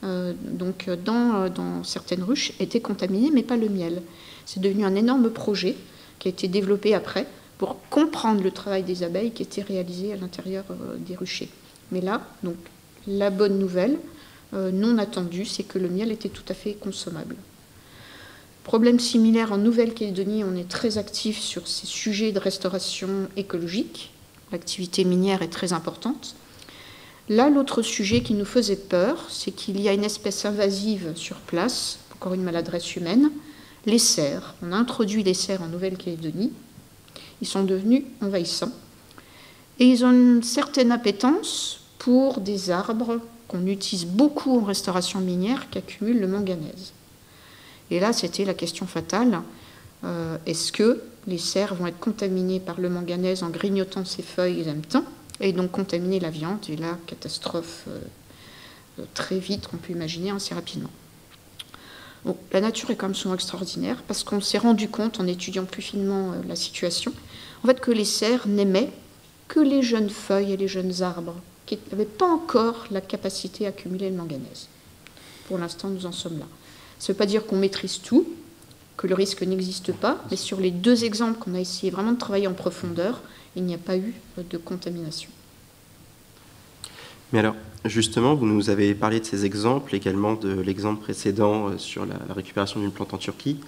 dans certaines ruches étaient contaminés, mais pas le miel. C'est devenu un énorme projet qui a été développé après pour comprendre le travail des abeilles qui était réalisé à l'intérieur des ruchers. Mais là, donc, la bonne nouvelle, non attendue, c'est que le miel était tout à fait consommable. Problème similaire en Nouvelle-Calédonie, on est très actif sur ces sujets de restauration écologique. L'activité minière est très importante. Là, l'autre sujet qui nous faisait peur, c'est qu'il y a une espèce invasive sur place, encore une maladresse humaine, les cerfs. On a introduit les cerfs en Nouvelle-Calédonie. Ils sont devenus envahissants. Et ils ont une certaine appétence pour des arbres qu'on utilise beaucoup en restauration minière qui accumulent le manganèse. Et là, c'était la question fatale. Est-ce que les cerfs vont être contaminés par le manganèse en grignotant ces feuilles en même temps et donc contaminer la viande? Et là, catastrophe très vite, on peut imaginer assez rapidement. Bon, la nature est quand même souvent extraordinaire parce qu'on s'est rendu compte en étudiant plus finement la situation, en fait, que les cerfs n'aimaient que les jeunes feuilles et les jeunes arbres qui n'avaient pas encore la capacité à accumuler le manganèse. Pour l'instant, nous en sommes là. Ça ne veut pas dire qu'on maîtrise tout, que le risque n'existe pas, mais sur les 2 exemples qu'on a essayé vraiment de travailler en profondeur, il n'y a pas eu de contamination. Mais alors, justement, vous nous avez parlé de ces exemples, également de l'exemple précédent sur la récupération d'une plante en Turquie.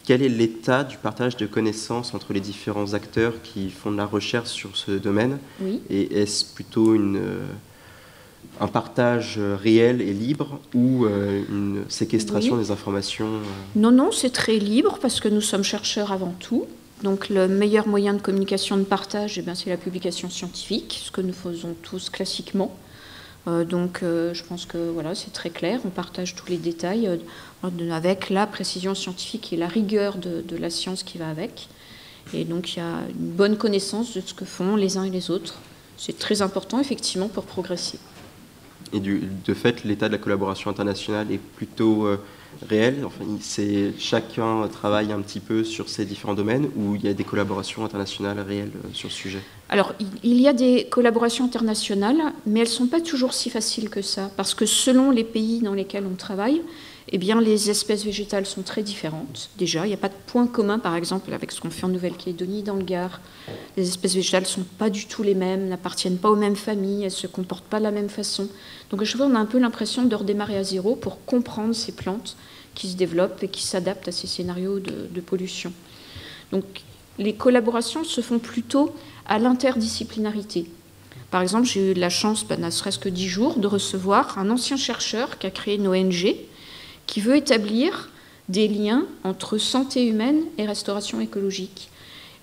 Quel est l'état du partage de connaissances entre les différents acteurs qui font de la recherche sur ce domaine? Oui. Et est-ce plutôt un partage réel et libre ou une séquestration des informations? Non, non, c'est très libre parce que nous sommes chercheurs avant tout. Donc le meilleur moyen de communication, de partage, c'est la publication scientifique, ce que nous faisons tous classiquement. Je pense que voilà, c'est très clair, on partage tous les détails avec la précision scientifique et la rigueur de la science qui va avec. Et donc il y a une bonne connaissance de ce que font les uns et les autres. C'est très important effectivement pour progresser. Et de fait, l'état de la collaboration internationale est plutôt réel. Enfin, chacun travaille un petit peu sur ces différents domaines, ou il y a des collaborations internationales réelles sur ce sujet? Alors, il y a des collaborations internationales, mais elles ne sont pas toujours si faciles que ça, parce que selon les pays dans lesquels on travaille, les espèces végétales sont très différentes. Déjà, il n'y a pas de point commun, par exemple, avec ce qu'on fait en Nouvelle-Calédonie, dans le Gard. Les espèces végétales ne sont pas du tout les mêmes, n'appartiennent pas aux mêmes familles, elles ne se comportent pas de la même façon. Donc, à chaque fois, on a un peu l'impression de redémarrer à zéro pour comprendre ces plantes qui se développent et qui s'adaptent à ces scénarios de pollution. Donc, les collaborations se font plutôt à l'interdisciplinarité. Par exemple, j'ai eu la chance, ne serait-ce que 10 jours, de recevoir un ancien chercheur qui a créé une ONG qui veut établir des liens entre santé humaine et restauration écologique.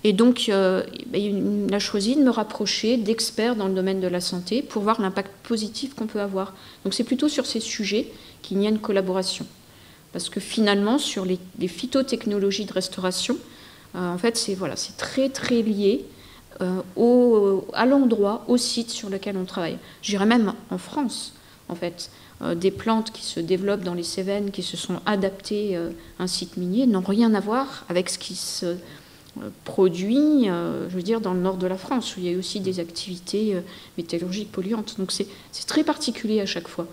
Et donc, il a choisi de me rapprocher d'experts dans le domaine de la santé pour voir l'impact positif qu'on peut avoir. Donc, c'est plutôt sur ces sujets qu'il y a une collaboration. Parce que finalement, sur les phytotechnologies de restauration, en fait, c'est très, très lié à l'endroit, au site sur lequel on travaille. Je dirais même en France, en fait. Des plantes qui se développent dans les Cévennes, qui se sont adaptées à un site minier, n'ont rien à voir avec ce qui se produit, dans le nord de la France, où il y a aussi des activités métallurgiques polluantes. Donc c'est très particulier à chaque fois.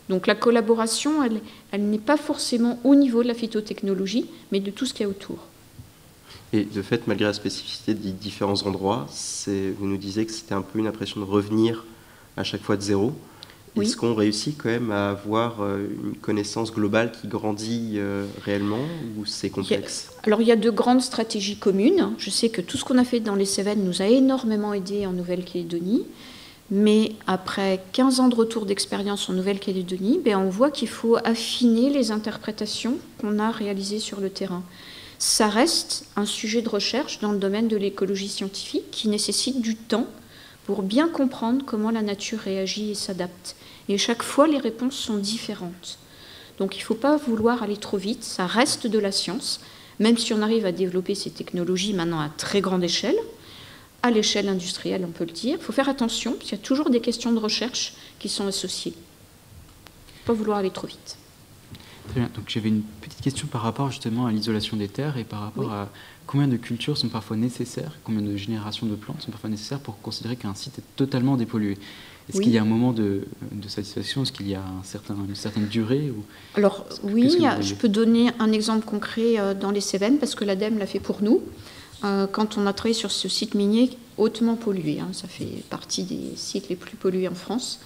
Donc la collaboration, elle n'est pas forcément au niveau de la phytotechnologie, mais de tout ce qu'il y a autour. Et de fait, malgré la spécificité des différents endroits, vous nous disiez que c'était un peu une impression de revenir à chaque fois de zéro. Oui. Est-ce qu'on réussit quand même à avoir une connaissance globale qui grandit réellement, ou c'est complexe? Il y a de grandes stratégies communes. Je sais que tout ce qu'on a fait dans les Cévennes nous a énormément aidé en Nouvelle-Calédonie. Mais après 15 ans de retour d'expérience en Nouvelle-Calédonie, on voit qu'il faut affiner les interprétations qu'on a réalisées sur le terrain. Ça reste un sujet de recherche dans le domaine de l'écologie scientifique qui nécessite du temps pour bien comprendre comment la nature réagit et s'adapte. Et chaque fois, les réponses sont différentes. Donc il ne faut pas vouloir aller trop vite, ça reste de la science, même si on arrive à développer ces technologies maintenant à très grande échelle, à l'échelle industrielle, on peut le dire. Il faut faire attention, parce qu'il y a toujours des questions de recherche qui sont associées. Il ne faut pas vouloir aller trop vite. Très bien. Donc j'avais une petite question par rapport justement à l'isolation des terres et par rapport à combien de cultures sont parfois nécessaires, combien de générations de plantes sont parfois nécessaires pour considérer qu'un site est totalement dépollué. Est-ce qu'il y a un moment de satisfaction? Est-ce qu'il y a une certaine durée ou... Alors oui, je peux donner un exemple concret dans les Cévennes, parce que l'ADEME l'a fait pour nous. Quand on a travaillé sur ce site minier hautement pollué, ça fait partie des sites les plus pollués en France.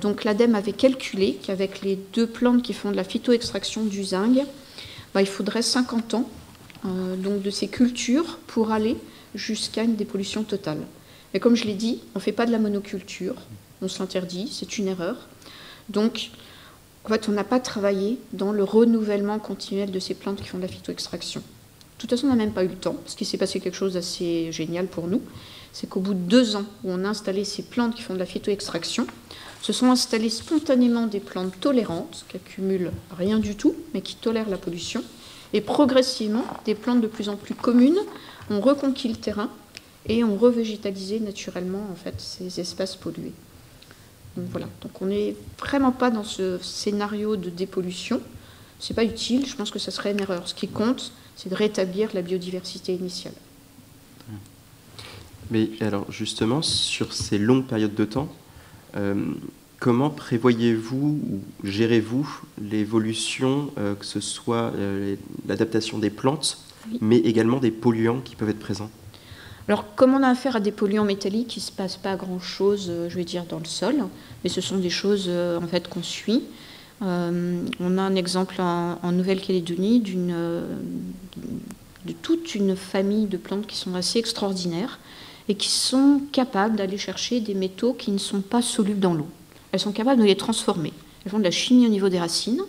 Donc l'ADEME avait calculé qu'avec les 2 plantes qui font de la phytoextraction du zinc, il faudrait 50 ans donc de ces cultures pour aller jusqu'à une dépollution totale. Mais comme je l'ai dit, on ne fait pas de la monoculture, on s'interdit, c'est une erreur. Donc, en fait, on n'a pas travaillé dans le renouvellement continuel de ces plantes qui font de la phytoextraction. De toute façon, on n'a même pas eu le temps, parce qu'il s'est passé quelque chose d'assez génial pour nous. C'est qu'au bout de 2 ans où on a installé ces plantes qui font de la phytoextraction, se sont installées spontanément des plantes tolérantes, qui accumulent rien du tout, mais qui tolèrent la pollution. Et progressivement, des plantes de plus en plus communes ont reconquis le terrain et ont revégétalisé naturellement en fait, ces espaces pollués. Donc voilà, donc on n'est vraiment pas dans ce scénario de dépollution. Ce n'est pas utile, je pense que ça serait une erreur. Ce qui compte, c'est de rétablir la biodiversité initiale. Mais alors justement, sur ces longues périodes de temps, comment prévoyez-vous ou gérez-vous l'évolution, que ce soit l'adaptation des plantes, mais également des polluants qui peuvent être présents? Alors, comme on a affaire à des polluants métalliques, il ne se passe pas grand-chose, je vais dire, dans le sol, mais ce sont des choses en fait qu'on suit. On a un exemple en Nouvelle-Calédonie de toute une famille de plantes qui sont assez extraordinaires et qui sont capables d'aller chercher des métaux qui ne sont pas solubles dans l'eau. Elles sont capables de les transformer. Elles font de la chimie au niveau des racines,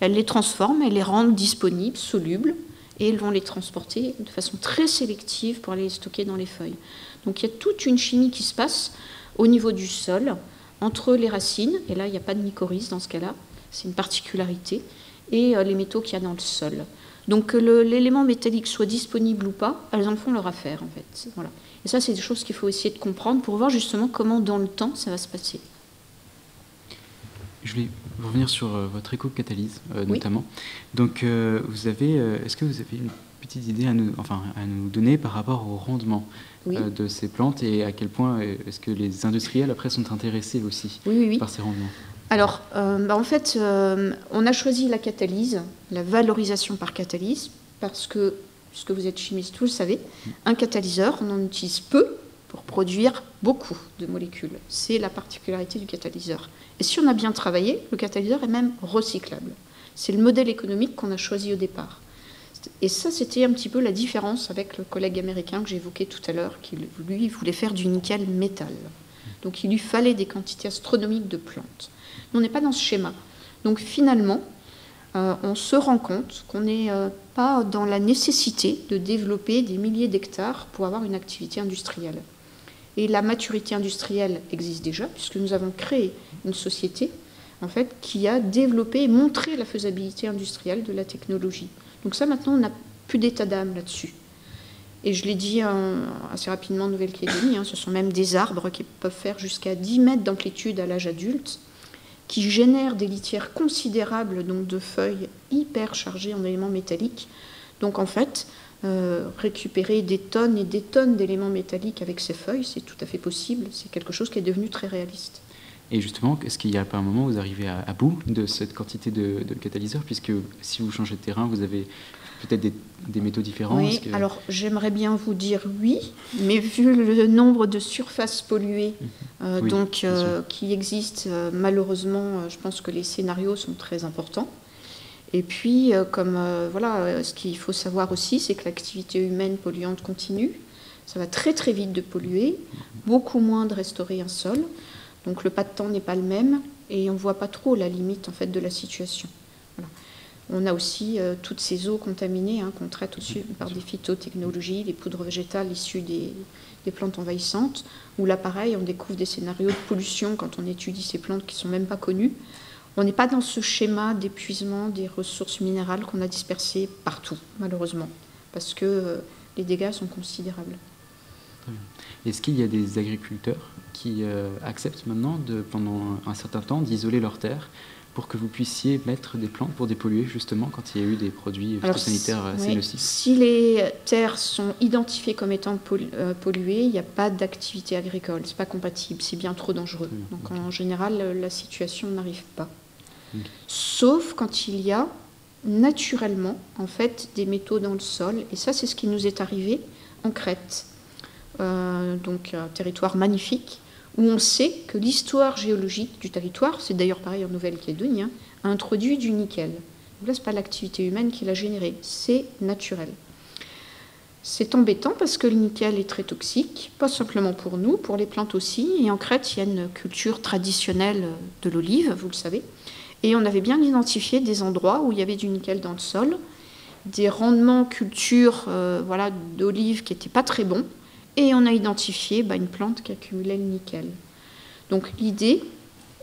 elles les transforment, elles les rendent disponibles, solubles, et elles vont les transporter de façon très sélective pour aller les stocker dans les feuilles. Donc il y a toute une chimie qui se passe au niveau du sol, entre les racines, et là il n'y a pas de mycorhize dans ce cas-là, c'est une particularité, et les métaux qu'il y a dans le sol. Donc que l'élément métallique soit disponible ou pas, elles en font leur affaire en fait. Voilà. Et ça c'est des choses qu'il faut essayer de comprendre pour voir justement comment dans le temps ça va se passer. Je vais revenir sur votre éco-catalyse, notamment. Oui. Donc, est-ce que vous avez une petite idée à nous donner par rapport au rendement de ces plantes et à quel point est-ce que les industriels, après, sont intéressés aussi par ces rendements? Alors, en fait, on a choisi la catalyse, la valorisation par catalyse, parce que, puisque vous êtes chimiste, vous le savez, un catalyseur, on en utilise peu pour produire beaucoup de molécules. C'est la particularité du catalyseur. Et si on a bien travaillé, le catalyseur est même recyclable. C'est le modèle économique qu'on a choisi au départ. Et ça, c'était un petit peu la différence avec le collègue américain que j'évoquais tout à l'heure, qui, lui, voulait faire du nickel métal. Donc il lui fallait des quantités astronomiques de plantes. On n'est pas dans ce schéma. Donc finalement, on se rend compte qu'on n'est pas dans la nécessité de développer des milliers d'hectares pour avoir une activité industrielle. Et la maturité industrielle existe déjà, puisque nous avons créé une société en fait, qui a développé et montré la faisabilité industrielle de la technologie. Donc ça, maintenant, on n'a plus d'état d'âme là-dessus. Et je l'ai dit assez rapidement en Nouvelle-Calédonie, ce sont même des arbres qui peuvent faire jusqu'à 10 mètres d'amplitude à l'âge adulte, qui génèrent des litières considérables donc, de feuilles hyper chargées en éléments métalliques. Donc en fait, récupérer des tonnes et des tonnes d'éléments métalliques avec ces feuilles, c'est tout à fait possible. C'est quelque chose qui est devenu très réaliste. Et justement, est-ce qu'il n'y a pas un moment où vous arrivez à bout de cette quantité de catalyseurs, puisque si vous changez de terrain, vous avez peut-être des métaux différents? Oui, alors j'aimerais bien vous dire oui, mais vu le nombre de surfaces polluées qui existent, malheureusement, je pense que les scénarios sont très importants. Et puis, ce qu'il faut savoir aussi, c'est que l'activité humaine polluante continue. Ça va très très vite de polluer, beaucoup moins de restaurer un sol. Donc le pas de temps n'est pas le même et on ne voit pas trop la limite en fait, de la situation. Voilà. On a aussi toutes ces eaux contaminées qu'on traite aussi par des phytotechnologies, les poudres végétales issues des plantes envahissantes, où là pareil, on découvre des scénarios de pollution quand on étudie ces plantes qui ne sont même pas connues. On n'est pas dans ce schéma d'épuisement des ressources minérales qu'on a dispersées partout, malheureusement, parce que les dégâts sont considérables. Est-ce qu'il y a des agriculteurs qui acceptent maintenant, pendant un certain temps, d'isoler leurs terres pour que vous puissiez mettre des plantes pour dépolluer, justement, quand il y a eu des produits phytosanitaires assez nocifs? Si les terres sont identifiées comme étant polluées, il n'y a pas d'activité agricole. Ce n'est pas compatible, c'est bien trop dangereux. Donc en général, la situation n'arrive pas. Sauf quand il y a naturellement en fait, des métaux dans le sol. Et ça, c'est ce qui nous est arrivé en Crète. Donc un territoire magnifique, où on sait que l'histoire géologique du territoire, c'est d'ailleurs pareil en Nouvelle-Calédonie, a introduit du nickel. Donc là, ce n'est pas l'activité humaine qui l'a généré, c'est naturel. C'est embêtant parce que le nickel est très toxique, pas simplement pour nous, pour les plantes aussi. Et en Crète, il y a une culture traditionnelle de l'olive, vous le savez. Et on avait bien identifié des endroits où il y avait du nickel dans le sol, des rendements culture d'olive qui n'étaient pas très bons. Et on a identifié une plante qui accumulait le nickel. Donc l'idée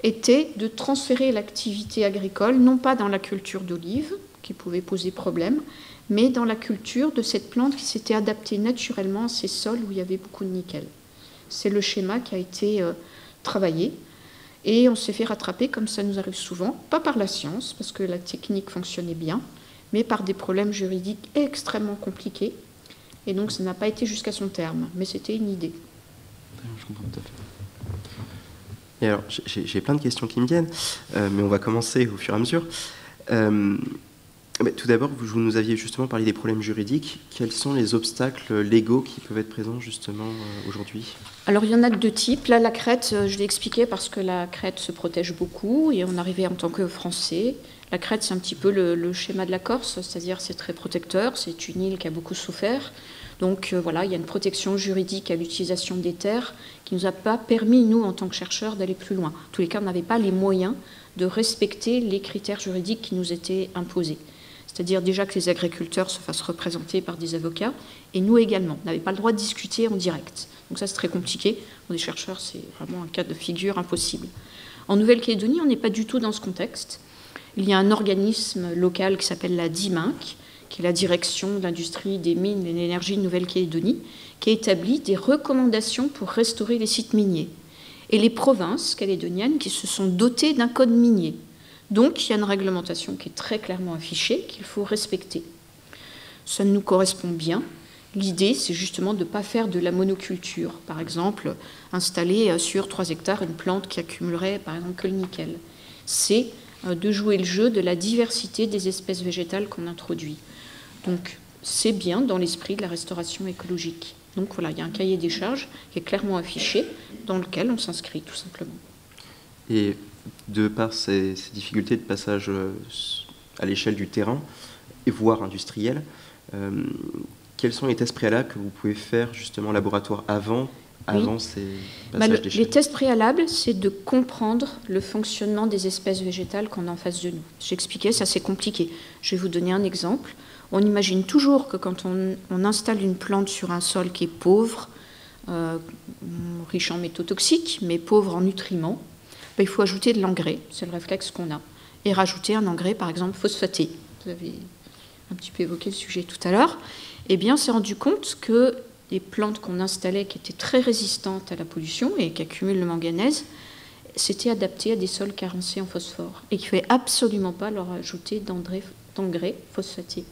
était de transférer l'activité agricole, non pas dans la culture d'olive, qui pouvait poser problème, mais dans la culture de cette plante qui s'était adaptée naturellement à ces sols où il y avait beaucoup de nickel. C'est le schéma qui a été travaillé. Et on s'est fait rattraper, comme ça nous arrive souvent, pas par la science, parce que la technique fonctionnait bien, mais par des problèmes juridiques extrêmement compliqués. Et donc, ça n'a pas été jusqu'à son terme, mais c'était une idée. Je comprends tout à fait. Et alors, j'ai plein de questions qui me viennent, mais on va commencer au fur et à mesure. Tout d'abord, vous nous aviez justement parlé des problèmes juridiques. Quels sont les obstacles légaux qui peuvent être présents justement aujourd'hui? Alors il y en a de deux types. Là, la crête, je l'ai expliqué parce que la crête se protège beaucoup et on arrivait en tant que Français. La crête, c'est un petit peu le schéma de la Corse, c'est-à-dire c'est très protecteur, c'est une île qui a beaucoup souffert. Donc voilà, il y a une protection juridique à l'utilisation des terres qui ne nous a pas permis, nous, en tant que chercheurs, d'aller plus loin. En tous les cas, on n'avait pas les moyens de respecter les critères juridiques qui nous étaient imposés. C'est-à-dire déjà que les agriculteurs se fassent représenter par des avocats, et nous également. On n'avait pas le droit de discuter en direct. Donc ça, c'est très compliqué. Pour des chercheurs, c'est vraiment un cas de figure impossible. En Nouvelle-Calédonie, on n'est pas du tout dans ce contexte. Il y a un organisme local qui s'appelle la DIMINC, qui est la Direction de l'industrie des mines et de l'énergie de Nouvelle-Calédonie, qui a établi des recommandations pour restaurer les sites miniers. Et les provinces calédoniennes qui se sont dotées d'un code minier. Donc, il y a une réglementation qui est très clairement affichée, qu'il faut respecter. Ça nous correspond bien. L'idée, c'est justement de ne pas faire de la monoculture. Par exemple, installer sur 3 hectares une plante qui accumulerait, par exemple, que le nickel. C'est de jouer le jeu de la diversité des espèces végétales qu'on introduit. Donc, c'est bien dans l'esprit de la restauration écologique. Donc voilà, il y a un cahier des charges qui est clairement affiché, dans lequel on s'inscrit, tout simplement. Et de par ces difficultés de passage à l'échelle du terrain, et voire industriel, quels sont les tests préalables que vous pouvez faire justement en laboratoire avant ces passages d'échelle? Les tests préalables, c'est de comprendre le fonctionnement des espèces végétales qu'on a en face de nous. J'expliquais, ça c'est compliqué. Je vais vous donner un exemple. On imagine toujours que quand on installe une plante sur un sol qui est pauvre, riche en métaux toxiques, mais pauvre en nutriments, il faut ajouter de l'engrais, c'est le réflexe qu'on a, et rajouter un engrais, par exemple, phosphaté. Vous avez un petit peu évoqué le sujet tout à l'heure. Eh bien, on s'est rendu compte que les plantes qu'on installait, qui étaient très résistantes à la pollution et qui accumulent le manganèse, s'étaient adaptées à des sols carencés en phosphore, et qu'il ne fallait absolument pas leur ajouter d'engrais phosphatés.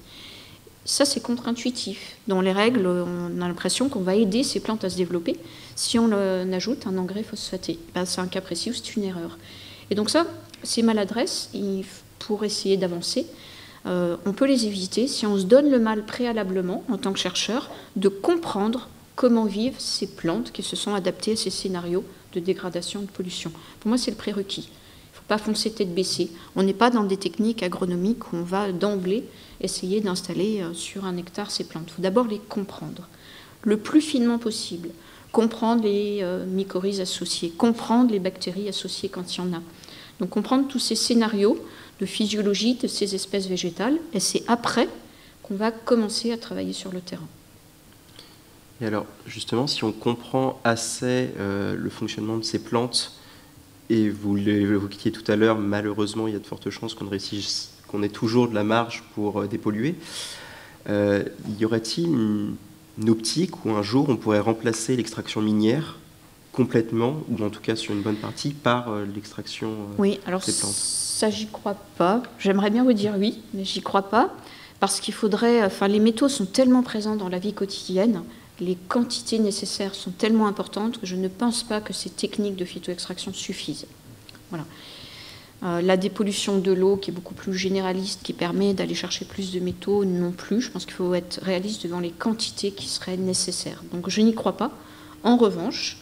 Ça, c'est contre-intuitif. Dans les règles, on a l'impression qu'on va aider ces plantes à se développer si on ajoute un engrais phosphaté. C'est un cas précis où c'est une erreur. Et donc ça, ces maladresses, pour essayer d'avancer, on peut les éviter si on se donne le mal préalablement, en tant que chercheur, de comprendre comment vivent ces plantes qui se sont adaptées à ces scénarios de dégradation et de pollution. Pour moi, c'est le prérequis. Il ne faut pas foncer tête baissée. On n'est pas dans des techniques agronomiques où on va d'emblée essayer d'installer sur 1 hectare ces plantes. Il faut d'abord les comprendre, le plus finement possible. Comprendre les mycorhizes associées, comprendre les bactéries associées quand il y en a. Donc comprendre tous ces scénarios de physiologie de ces espèces végétales, et c'est après qu'on va commencer à travailler sur le terrain. Et alors, justement, si on comprend assez le fonctionnement de ces plantes, et vous l'évoquiez tout à l'heure, malheureusement, il y a de fortes chances qu'on ait toujours de la marge pour dépolluer, y aurait-il une optique où un jour on pourrait remplacer l'extraction minière complètement, ou en tout cas sur une bonne partie, par l'extraction oui, alors des plantes? Ça, j'y crois pas. J'aimerais bien vous dire oui, mais j'y crois pas, parce qu'il faudrait... les métaux sont tellement présents dans la vie quotidienne, les quantités nécessaires sont tellement importantes que je ne pense pas que ces techniques de phytoextraction suffisent. Voilà. La dépollution de l'eau, qui est beaucoup plus généraliste, qui permet d'aller chercher plus de métaux, non plus. Je pense qu'il faut être réaliste devant les quantités qui seraient nécessaires. Donc je n'y crois pas. En revanche,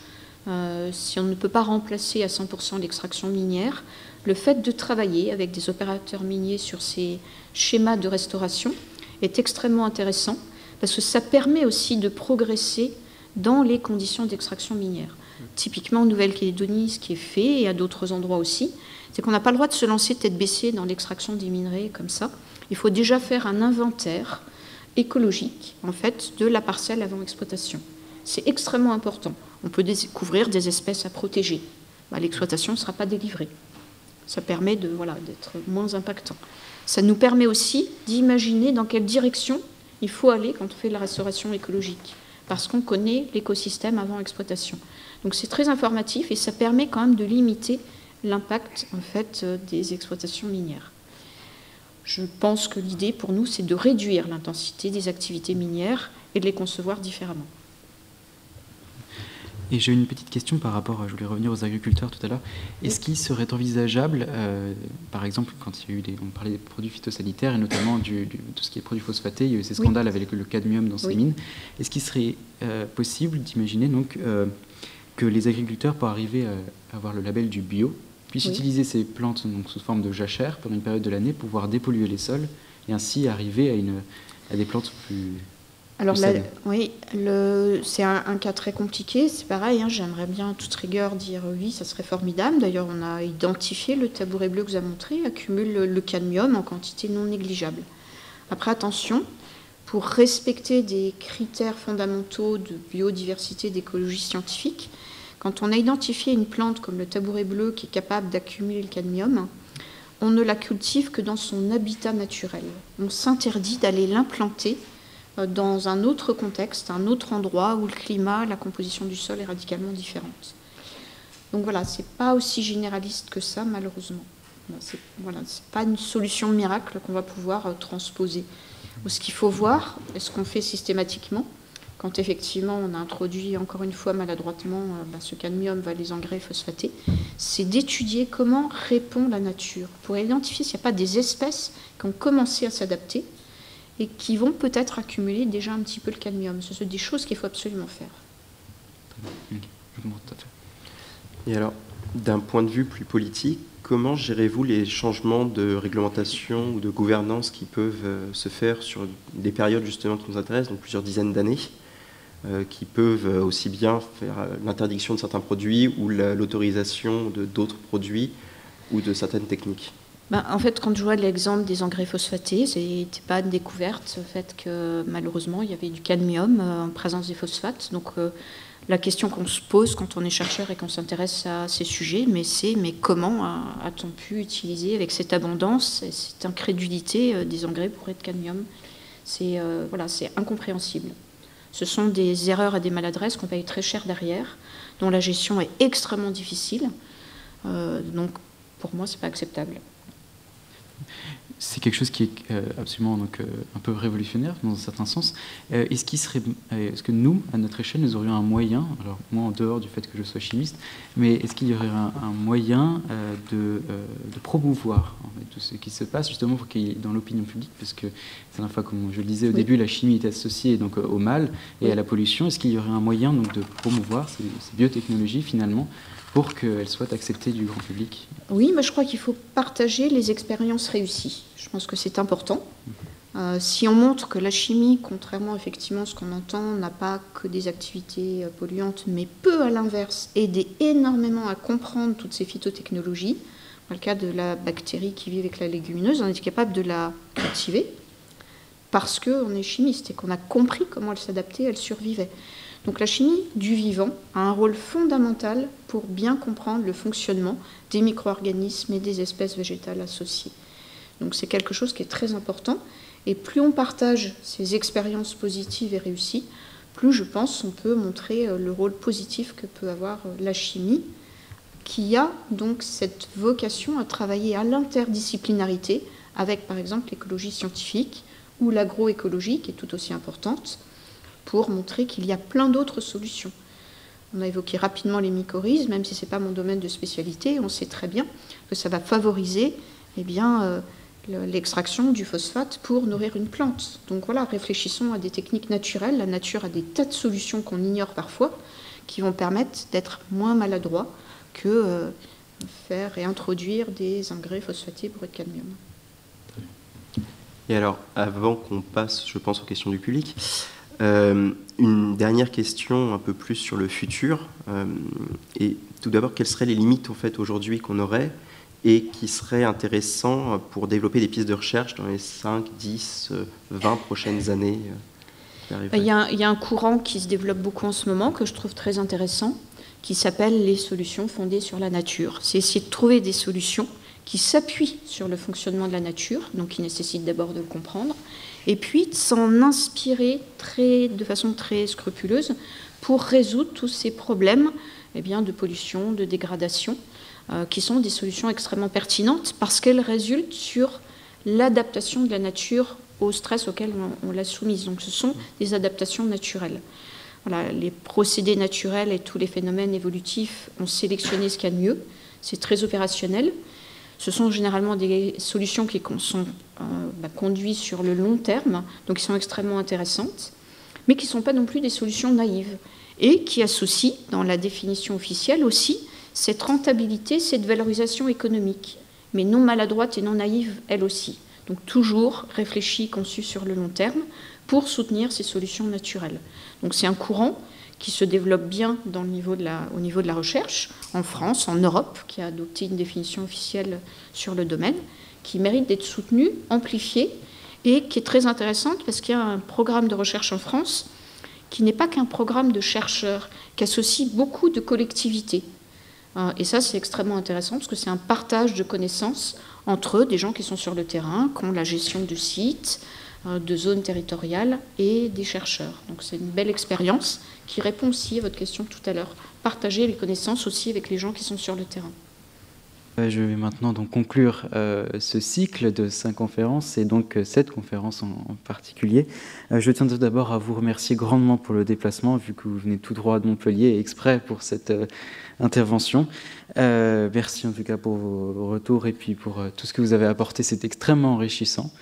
si on ne peut pas remplacer à 100% l'extraction minière, le fait de travailler avec des opérateurs miniers sur ces schémas de restauration est extrêmement intéressant, parce que ça permet aussi de progresser dans les conditions d'extraction minière. Typiquement en Nouvelle-Calédonie, ce qui est fait, et à d'autres endroits aussi, c'est qu'on n'a pas le droit de se lancer tête baissée dans l'extraction des minerais comme ça. Il faut déjà faire un inventaire écologique, en fait, de la parcelle avant exploitation. C'est extrêmement important. On peut découvrir des espèces à protéger. L'exploitation ne sera pas délivrée. Ça permet d'être moins impactant. Ça nous permet aussi d'imaginer dans quelle direction il faut aller quand on fait de la restauration écologique, parce qu'on connaît l'écosystème avant exploitation. Donc c'est très informatif et ça permet quand même de limiter l'impact en fait des exploitations minières. Je pense que l'idée pour nous, c'est de réduire l'intensité des activités minières et de les concevoir différemment. Et j'ai une petite question par rapport, je voulais revenir aux agriculteurs tout à l'heure. Est-ce qu'il serait envisageable, par exemple, quand il y a eu on parlait des produits phytosanitaires et notamment tout ce qui est produits phosphatés, il y a eu ces scandales avec le cadmium dans ces mines. Est-ce qu'il serait possible d'imaginer donc que les agriculteurs, pour arriver à avoir le label du bio, puissent utiliser ces plantes donc, sous forme de jachère pendant une période de l'année pour pouvoir dépolluer les sols et ainsi arriver à des plantes plus... Alors là, oui, c'est un cas très compliqué, c'est pareil, hein, j'aimerais bien à toute rigueur dire oui, ça serait formidable. D'ailleurs, on a identifié le tabouret bleu que vous avez montré, accumule le cadmium en quantité non négligeable. Après, attention, pour respecter des critères fondamentaux de biodiversité, d'écologie scientifique, quand on a identifié une plante comme le tabouret bleu qui est capable d'accumuler le cadmium, on ne la cultive que dans son habitat naturel. On s'interdit d'aller l'implanter dans un autre contexte, un autre endroit où le climat, la composition du sol est radicalement différente. Donc voilà, c'est pas aussi généraliste que ça, malheureusement. C'est pas une solution miracle qu'on va pouvoir transposer. Ce qu'il faut voir, et ce qu'on fait systématiquement, quand effectivement on a introduit encore une fois maladroitement ce cadmium, les engrais phosphatés, c'est d'étudier comment répond la nature, pour identifier s'il n'y a pas des espèces qui ont commencé à s'adapter et qui vont peut-être accumuler déjà un petit peu le cadmium. Ce sont des choses qu'il faut absolument faire. Je comprends tout à fait. Et alors, d'un point de vue plus politique, comment gérez-vous les changements de réglementation ou de gouvernance qui peuvent se faire sur des périodes justement qui nous intéressent, donc plusieurs dizaines d'années, qui peuvent aussi bien faire l'interdiction de certains produits ou l'autorisation de d'autres produits ou de certaines techniques? En fait, quand je vois l'exemple des engrais phosphatés, ce n'était pas une découverte, le fait que malheureusement il y avait du cadmium en présence des phosphates. Donc la question qu'on se pose quand on est chercheur et qu'on s'intéresse à ces sujets, mais comment a-t-on pu utiliser avec cette abondance et cette incrédulité des engrais bourrés de cadmium? C'est incompréhensible. Ce sont des erreurs et des maladresses qu'on paye très cher derrière, dont la gestion est extrêmement difficile. Donc pour moi, c'est pas acceptable. C'est quelque chose qui est absolument un peu révolutionnaire dans un certain sens. Est-ce que nous, à notre échelle, nous aurions un moyen, alors moi en dehors du fait que je sois chimiste, mais est-ce qu'il y aurait un moyen de promouvoir en fait, tout ce qui se passe justement pour qu'il y ait dans l'opinion publique, parce que c'est la fois, comme je le disais au début, la chimie est associée donc au mal et à la pollution. Est-ce qu'il y aurait un moyen donc de promouvoir ces biotechnologies finalement pour qu'elles soient acceptées du grand public? Oui, mais je crois qu'il faut partager les expériences réussies. Je pense que c'est important. Si on montre que la chimie, contrairement effectivement à ce qu'on entend, n'a pas que des activités polluantes, mais peut à l'inverse aider énormément à comprendre toutes ces phytotechnologies, dans le cas de la bactérie qui vit avec la légumineuse, on est capable de la cultiver parce qu'on est chimiste et qu'on a compris comment elle s'adaptait, elle survivait. Donc la chimie du vivant a un rôle fondamental pour bien comprendre le fonctionnement des micro-organismes et des espèces végétales associées. Donc c'est quelque chose qui est très important. Et plus on partage ces expériences positives et réussies, plus je pense on peut montrer le rôle positif que peut avoir la chimie, qui a donc cette vocation à travailler à l'interdisciplinarité avec par exemple l'écologie scientifique ou l'agroécologie qui est tout aussi importante, pour montrer qu'il y a plein d'autres solutions. On a évoqué rapidement les mycorhizes, même si ce n'est pas mon domaine de spécialité, on sait très bien que ça va favoriser l'extraction du phosphate pour nourrir une plante. Donc voilà, réfléchissons à des techniques naturelles. La nature a des tas de solutions qu'on ignore parfois, qui vont permettre d'être moins maladroits que faire et introduire des engrais phosphatés bourrés de cadmium. Et alors, avant qu'on passe, je pense, aux questions du public, une dernière question un peu plus sur le futur. Et tout d'abord, quelles seraient les limites en fait, aujourd'hui qu'on aurait et qui seraient intéressants pour développer des pistes de recherche dans les 5, 10, 20 prochaines années il y a un courant qui se développe beaucoup en ce moment, que je trouve très intéressant, qui s'appelle les solutions fondées sur la nature. C'est essayer de trouver des solutions qui s'appuient sur le fonctionnement de la nature, donc qui nécessitent d'abord de le comprendre, et puis de s'en inspirer de façon très scrupuleuse pour résoudre tous ces problèmes de pollution, de dégradation, qui sont des solutions extrêmement pertinentes parce qu'elles résultent sur l'adaptation de la nature au stress auquel on l'a soumise. Donc ce sont des adaptations naturelles. voilà, les procédés naturels et tous les phénomènes évolutifs ont sélectionné ce qu'il y a de mieux. C'est très opérationnel. Ce sont généralement des solutions qui sont conduites sur le long terme, donc qui sont extrêmement intéressantes, mais qui ne sont pas non plus des solutions naïves, et qui associent, dans la définition officielle aussi, cette rentabilité, cette valorisation économique, mais non maladroite et non naïve, elle aussi. Donc toujours réfléchie, conçue sur le long terme, pour soutenir ces solutions naturelles. Donc c'est un courant qui se développe bien au niveau de la recherche, en France, en Europe, qui a adopté une définition officielle sur le domaine, qui mérite d'être soutenu, amplifié, et qui est très intéressante parce qu'il y a un programme de recherche en France qui n'est pas qu'un programme de chercheurs, qui associe beaucoup de collectivités. Et ça, c'est extrêmement intéressant parce que c'est un partage de connaissances entre eux, des gens qui sont sur le terrain, qui ont la gestion de sites, de zones territoriales et des chercheurs. Donc c'est une belle expérience qui répond aussi à votre question tout à l'heure. Partager les connaissances aussi avec les gens qui sont sur le terrain. Je vais maintenant donc conclure ce cycle de 5 conférences et donc cette conférence en particulier. Je tiens tout d'abord à vous remercier grandement pour le déplacement, vu que vous venez tout droit de Montpellier, exprès pour cette intervention. Merci en tout cas pour vos retours et puis pour tout ce que vous avez apporté, c'est extrêmement enrichissant.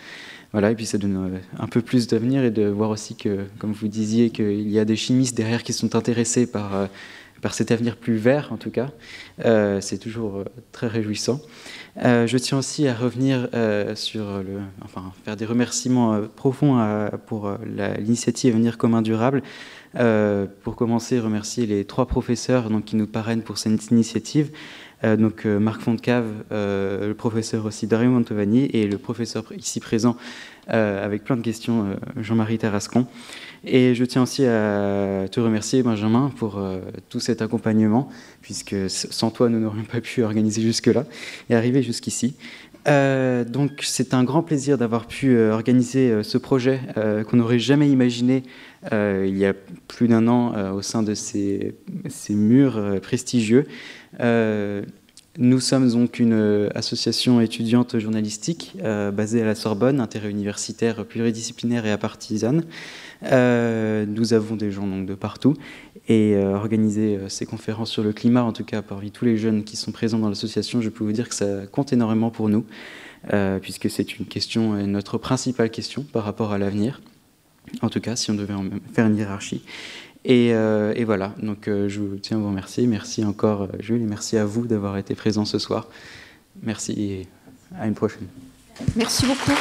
Voilà, et puis ça donne un peu plus d'avenir et de voir aussi que, comme vous disiez, qu'il y a des chimistes derrière qui sont intéressés par cet avenir plus vert, en tout cas. C'est toujours très réjouissant. Je tiens aussi à revenir faire des remerciements profonds pour l'initiative Avenir commun durable. Pour commencer, remercier les 3 professeurs qui nous parrainent pour cette initiative. Marc Fontcave, le professeur aussi Dario Mantovani et le professeur ici présent avec plein de questions, Jean-Marie Tarascon. Et je tiens aussi à te remercier, Benjamin, pour tout cet accompagnement, puisque sans toi, nous n'aurions pas pu organiser jusque-là et arriver jusqu'ici. Donc c'est un grand plaisir d'avoir pu organiser ce projet qu'on n'aurait jamais imaginé il y a plus d'1 an au sein de ces murs prestigieux. Nous sommes donc une association étudiante journalistique basée à la Sorbonne, interuniversitaire, pluridisciplinaire et apartisane. Nous avons des gens donc de partout et organiser ces conférences sur le climat, en tout cas parmi tous les jeunes qui sont présents dans l'association, je peux vous dire que ça compte énormément pour nous, puisque c'est une question, notre principale question par rapport à l'avenir, en tout cas si on devait en faire une hiérarchie. Et voilà, donc je tiens à vous remercier. Merci encore Jules et merci à vous d'avoir été présents ce soir. Merci et à une prochaine. Merci beaucoup.